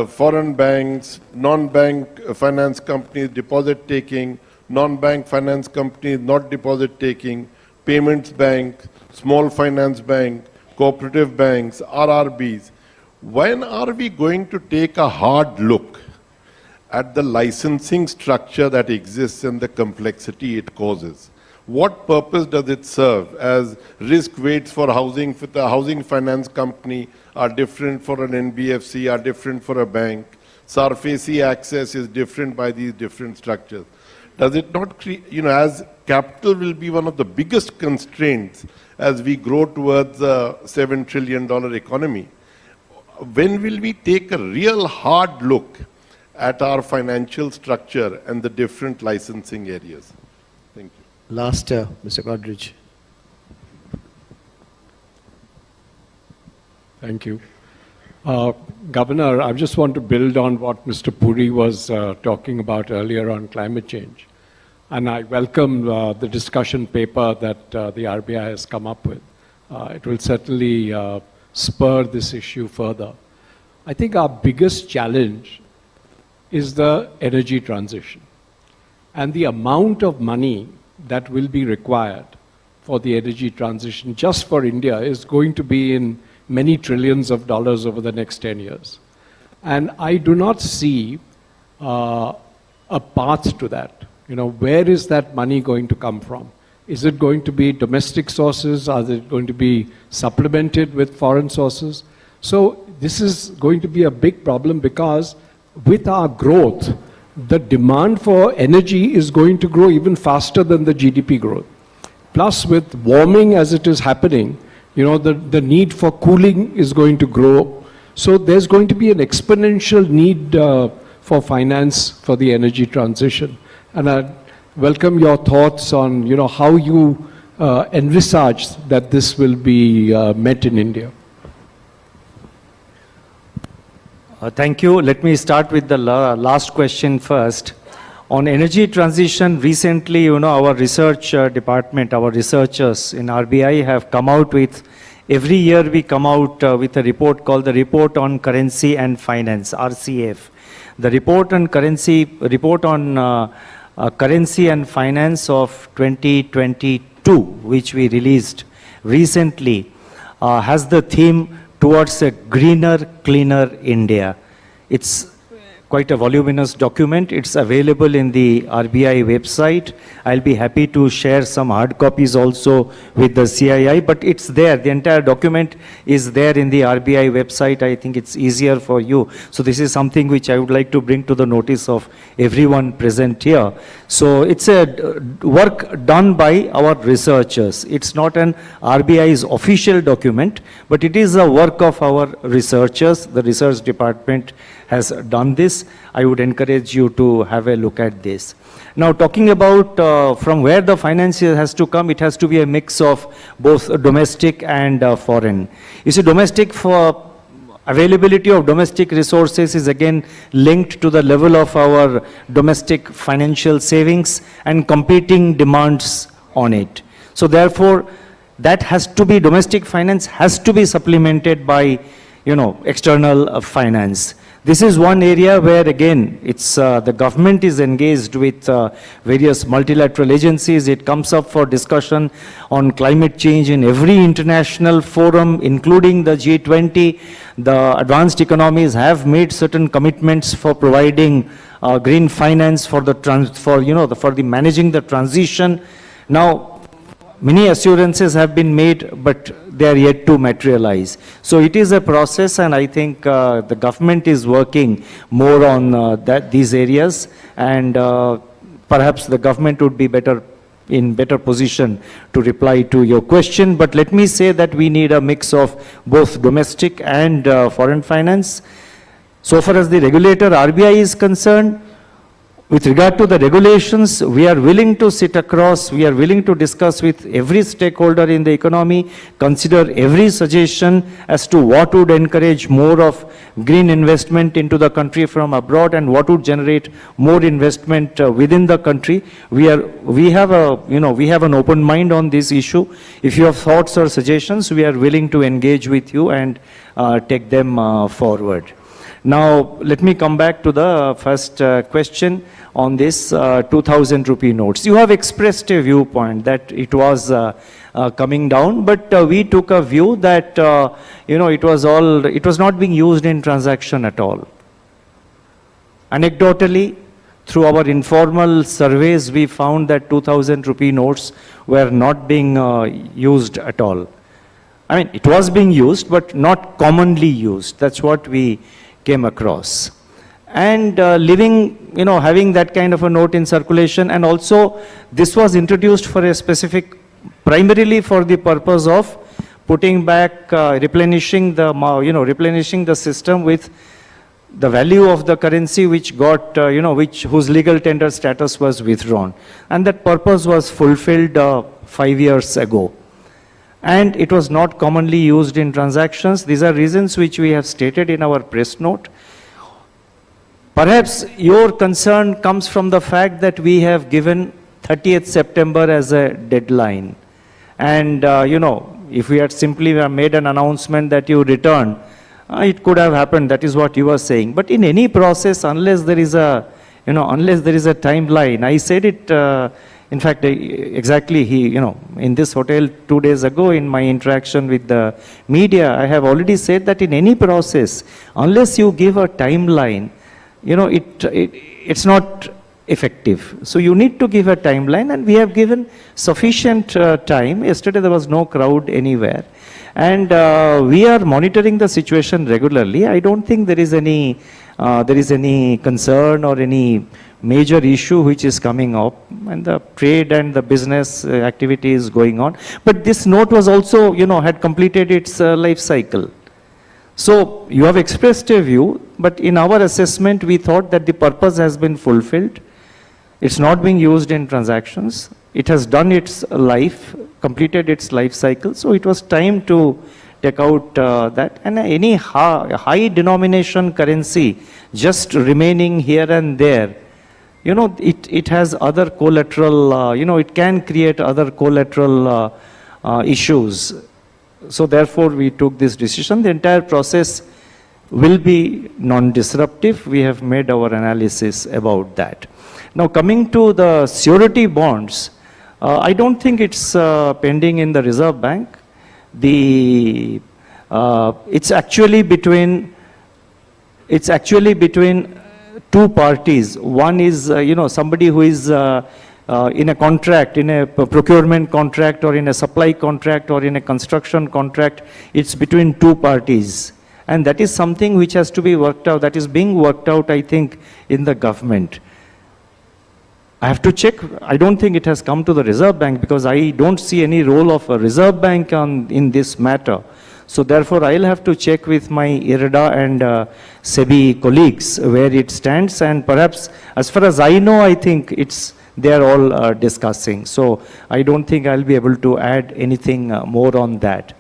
Speaker 8: foreign banks, non-bank finance companies, deposit taking, non-bank finance companies, not deposit taking, payments bank, small finance bank, cooperative banks, RRBs. When are we going to take a hard look at the licensing structure that exists and the complexity it causes? what purpose does it serve? As risk weights for housing, for the housing finance company are different for an NBFC, are different for a bank. SARFAESI access is different by these different structures. Does it not create, as capital will be one of the biggest constraints as we grow towards a $7 trillion economy, when will we take a real hard look at our financial structure and the different licensing areas? Thank you.
Speaker 3: Last, Mr. Godrej.
Speaker 9: Thank you. Governor, I just want to build on what Mr. Puri was talking about earlier on climate change. And I welcome the discussion paper that the RBI has come up with. It will certainly spur this issue further. I think our biggest challenge is the energy transition. And the amount of money that will be required for the energy transition just for India is going to be in many trillions of dollars over the next 10 years. And I do not see a path to that. Where is that money going to come from? Is it going to be domestic sources? Are they going to be supplemented with foreign sources? So this is going to be a big problem because with our growth, the demand for energy is going to grow even faster than the GDP growth. Plus with warming as it is happening, the need for cooling is going to grow. So there's going to be an exponential need for finance for the energy transition. And I welcome your thoughts on, how you envisage that this will be met in India.
Speaker 1: Thank you. Let me start with the last question first. On energy transition, recently, our research department, our researchers in RBI have come out with, every year we come out with a report called the Report on Currency and Finance, RCF. The report on currency and finance of 2022, which we released recently, has the theme towards a greener, cleaner India. It's quite a voluminous document. It's available in the RBI website. I'll be happy to share some hard copies also with the CII, but it's there. The entire document is there in the RBI website. I think it's easier for you. So this is something which I would like to bring to the notice of everyone present here. So it's a work done by our researchers. It's not an RBI's official document, but it is a work of our researchers. The research department has done this. I would encourage you to have a look at this. Now, talking about from where the finance has to come, it has to be a mix of both domestic and foreign. You see, domestic for availability of domestic resources is again linked to the level of our domestic financial savings and competing demands on it. So therefore, that has to be, domestic finance has to be supplemented by, external finance. This is one area where, again, it's the government is engaged with various multilateral agencies. It comes up for discussion on climate change in every international forum, including the G20. The advanced economies have made certain commitments for providing green finance for the managing the transition. Now, many assurances have been made, but they are yet to materialize. So it is a process, and I think the government is working more on these areas, and perhaps the government would be in better position to reply to your question. But let me say that we need a mix of both domestic and foreign finance. So far as the regulator RBI is concerned, with regard to the regulations, we are willing to sit across, we are willing to discuss with every stakeholder in the economy, consider every suggestion as to what would encourage more of green investment into the country from abroad and what would generate more investment within the country. We have an open mind on this issue. If you have thoughts or suggestions, we are willing to engage with you and take them forward. Now, let me come back to the first question on this 2000 rupee notes. You have expressed a viewpoint that it was coming down, but we took a view that it was not being used in transaction at all. Anecdotally, through our informal surveys, we found that 2,000 rupee notes were not being used at all. I mean, it was being used, but not commonly used. That's what we came across. And having that kind of a note in circulation, and also this was introduced for a specific, primarily for the purpose of putting back, replenishing the system with the value of the currency which got, whose legal tender status was withdrawn. And that purpose was fulfilled 5 years ago. And it was not commonly used in transactions. These are reasons which we have stated in our press note. Perhaps your concern comes from the fact that we have given 30th September as a deadline. And, if we had simply made an announcement that you return, it could have happened. That is what you were saying. But in any process, unless there is a timeline, I said it, in fact, exactly, in this hotel 2 days ago, in my interaction with the media, I have already said that in any process, unless you give a timeline, it's not effective. So you need to give a timeline, and we have given sufficient time. Yesterday there was no crowd anywhere. And we are monitoring the situation regularly. I don't think there is any concern or any major issue which is coming up, and the trade and the business activity is going on. But this note was also, had completed its life cycle. So you have expressed a view, but in our assessment, we thought that the purpose has been fulfilled. It's not being used in transactions. It has done its life, completed its life cycle. So it was time to take out that. And any high denomination currency just remaining here and there, it has other collateral, it can create other collateral issues. So therefore, we took this decision. The entire process will be non-disruptive. We have made our analysis about that. Now, coming to the surety bonds, I don't think it's pending in the Reserve Bank. It's actually between two parties. One is, somebody who is in a contract, in a procurement contract, or in a supply contract, or in a construction contract. It's between two parties. And that is something which has to be worked out. That is being worked out, I think, in the government. I have to check. I don't think it has come to the Reserve Bank, because I don't see any role of a Reserve Bank in this matter. So therefore, I'll have to check with my IRDA and SEBI colleagues where it stands. And perhaps, as far as I know, I think they are all discussing. So I don't think I'll be able to add anything more on that.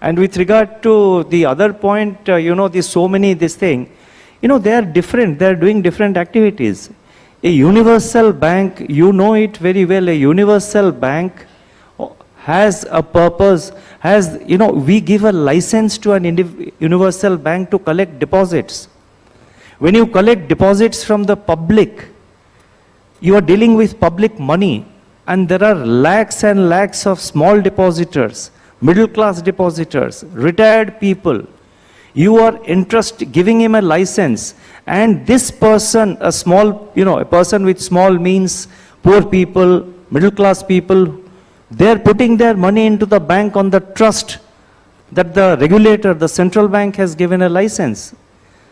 Speaker 1: And with regard to the other point, this thing, they are different. They are doing different activities. A universal bank, you know it very well, a universal bank has a purpose, we give a license to an universal bank to collect deposits. When you collect deposits from the public, you are dealing with public money, and there are lakhs and lakhs of small depositors, middle class depositors, retired people. You are giving him a license, and this person, a person with small means, poor people, middle class people, they're putting their money into the bank on the trust that the regulator, the central bank, has given a license.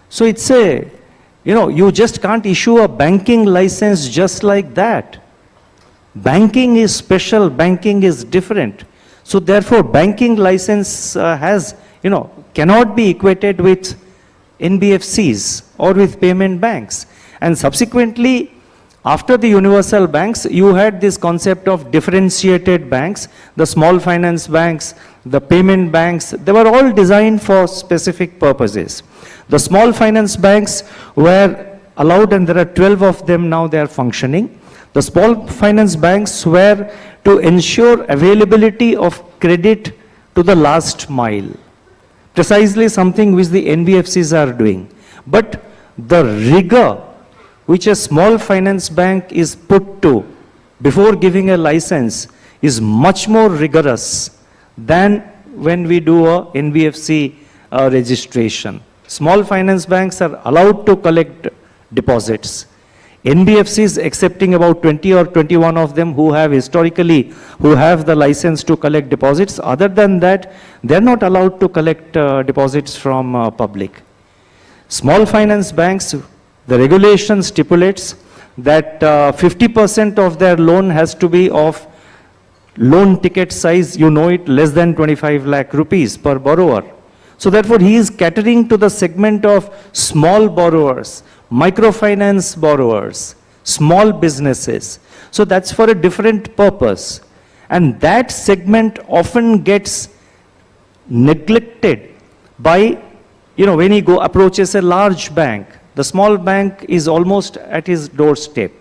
Speaker 1: So it's you just can't issue a banking license just like that. Banking is special, banking is different. So therefore, banking license cannot be equated with NBFCs or with payment banks. And subsequently, after the universal banks, you had this concept of differentiated banks, the small finance banks, the payment banks. They were all designed for specific purposes. The small finance banks were allowed, and there are 12 of them now, they are functioning. The small finance banks were to ensure availability of credit to the last mile. Precisely something which the NBFCs are doing. But the rigor which a small finance bank is put to before giving a license is much more rigorous than when we do a NBFC registration. Small finance banks are allowed to collect deposits. NBFCs accepting about 20 or 21 of them who have historically, who have the license to collect deposits. Other than that, they're not allowed to collect deposits from public. Small finance banks, the regulation stipulates that 50% of their loan has to be of loan ticket size, you know it, less than 25 lakh rupees per borrower. So therefore, he is catering to the segment of small borrowers, microfinance borrowers, small businesses. So that's for a different purpose. And that segment often gets neglected by, when he approaches a large bank. The small bank is almost at his doorstep.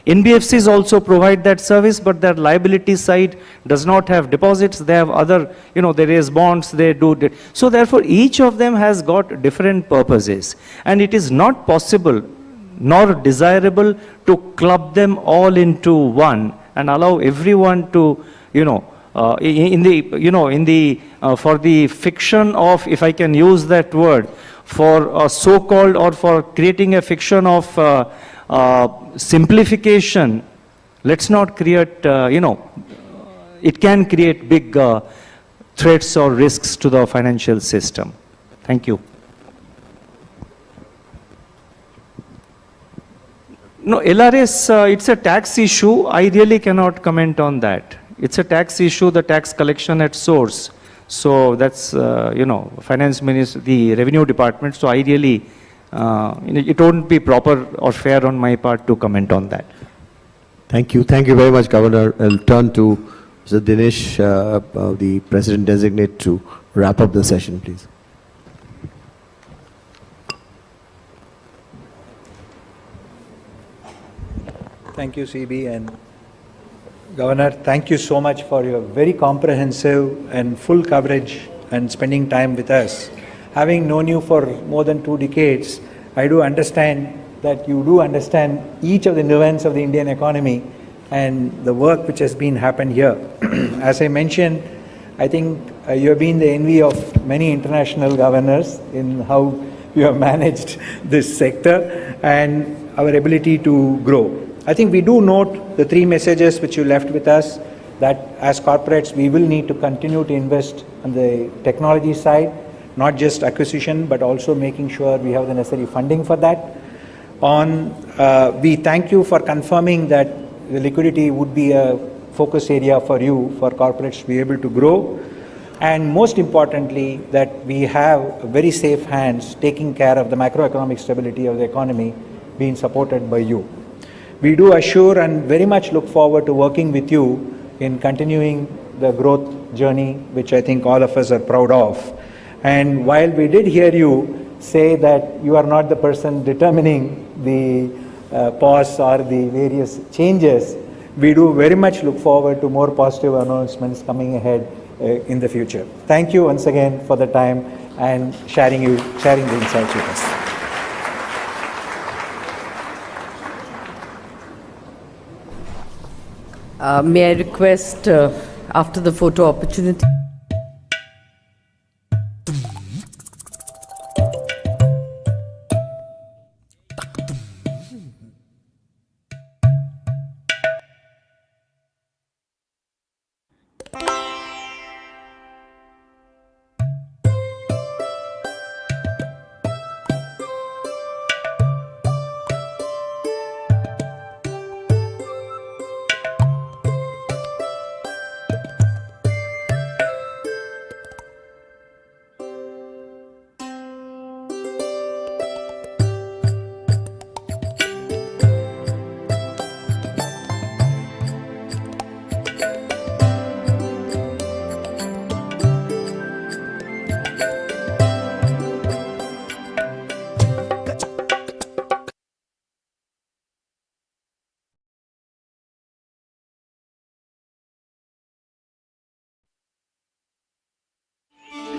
Speaker 1: NBFCs also provide that service, but their liability side does not have deposits. They have other, they raise bonds, they do. So therefore, each of them has got different purposes. And it is not possible nor desirable to club them all into one and allow everyone to, for the fiction of, if I can use that word, for so-called or for creating a fiction of simplification, let's not create, it can create big threats or risks to the financial system. Thank you. No, LRS, it's a tax issue. I really cannot comment on that. It's a tax issue, the tax collection at source. So that's, finance minister, the revenue department. So I really, it won't be proper or fair on my part to comment on that.
Speaker 3: Thank you. Thank you very much, Governor. I'll turn to Mr. Dinesh, the President-designate, to wrap up the session, please.
Speaker 4: Thank you, CB. And Governor, thank you so much for your very comprehensive and full coverage and spending time with us. Having known you for more than 2 decades, I do understand that you do understand each of the nuances of the Indian economy and the work which has been happened here. As I mentioned, I think you have been the envy of many international governors in how you have managed this sector and our ability to grow. I think we do note the 3 messages which you left with us, that as corporates we will need to continue to invest on the technology side, not just acquisition, but also making sure we have the necessary funding for that. We thank you for confirming that the liquidity would be a focus area for you, for corporates to be able to grow. And most importantly, that we have very safe hands taking care of the macroeconomic stability of the economy being supported by you. We do assure and very much look forward to working with you in continuing the growth journey, which I think all of us are proud of. And while we did hear you say that you are not the person determining the pause or the various changes, we do very much look forward to more positive announcements coming ahead in the future. Thank you once again for the time and sharing the insights with us.
Speaker 10: May I request, after the photo opportunity,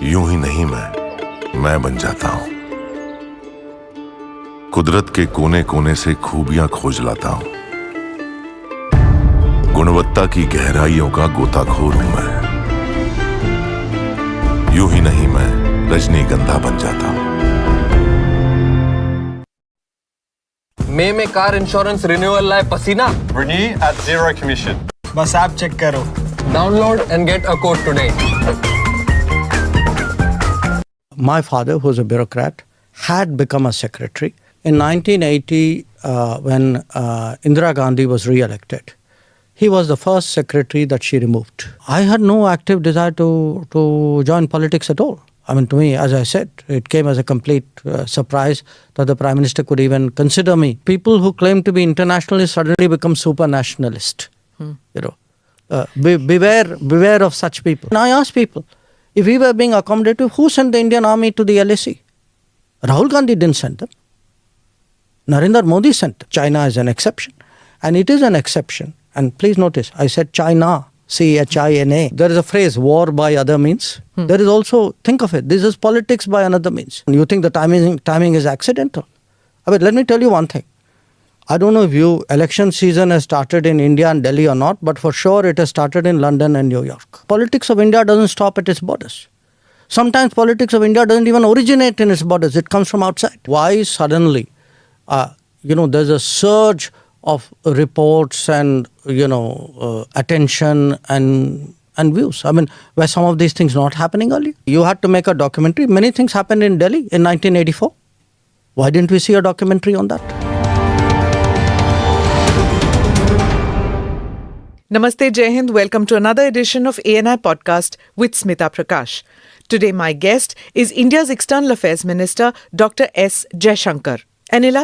Speaker 11: यूं ही नहीं मैं बन जाता हूं। कुदरत के कोने कोने से खूबियां खोज लाता हूं। गुणवत्ता की गहराइयों का गोताखोर हूं मैं। यूं ही नहीं मैं रजनीगंधा बन जाता हूं।
Speaker 12: मई में कार इंश्योरेंस रिन्यूअल लाए पसीना.
Speaker 13: Renew at zero commission.
Speaker 14: बस आप चेक करो.
Speaker 12: Download and get a quote today.
Speaker 15: My father, who was a bureaucrat, had become a secretary. In 1980, when Indira Gandhi was re-elected, he was the first secretary that she removed. I had no active desire to join politics at all. I mean, to me, as I said, it came as a complete surprise that the Prime Minister could even consider me. People who claim to be internationalists suddenly become super nationalist. You know, beware of such people. And I ask people, if we were being accommodative, who sent the Indian army to the LAC? Rahul Gandhi didn't send them. Narendra Modi sent them. China is an exception. And it is an exception. And please notice, I said China, C-H-I-N-A. There is a phrase, war by other means. There is also, think of it, this is politics by another means. You think the timing is accidental. I mean, let me tell you one thing. I don't know if election season has started in India and Delhi or not, but for sure it has started in London and New York. Politics of India doesn't stop at its borders. Sometimes politics of India doesn't even originate in its borders. It comes from outside. Why suddenly, there's a surge of reports and, attention and views. I mean, were some of these things not happening earlier? You had to make a documentary. Many things happened in Delhi in 1984. Why didn't we see a documentary on that?
Speaker 16: Namaste, Jai Hind. Welcome to another edition of ANI Podcast with Smita Prakash. Today, my guest is India's External Affairs Minister, Dr. S. Jaishankar. An illustrious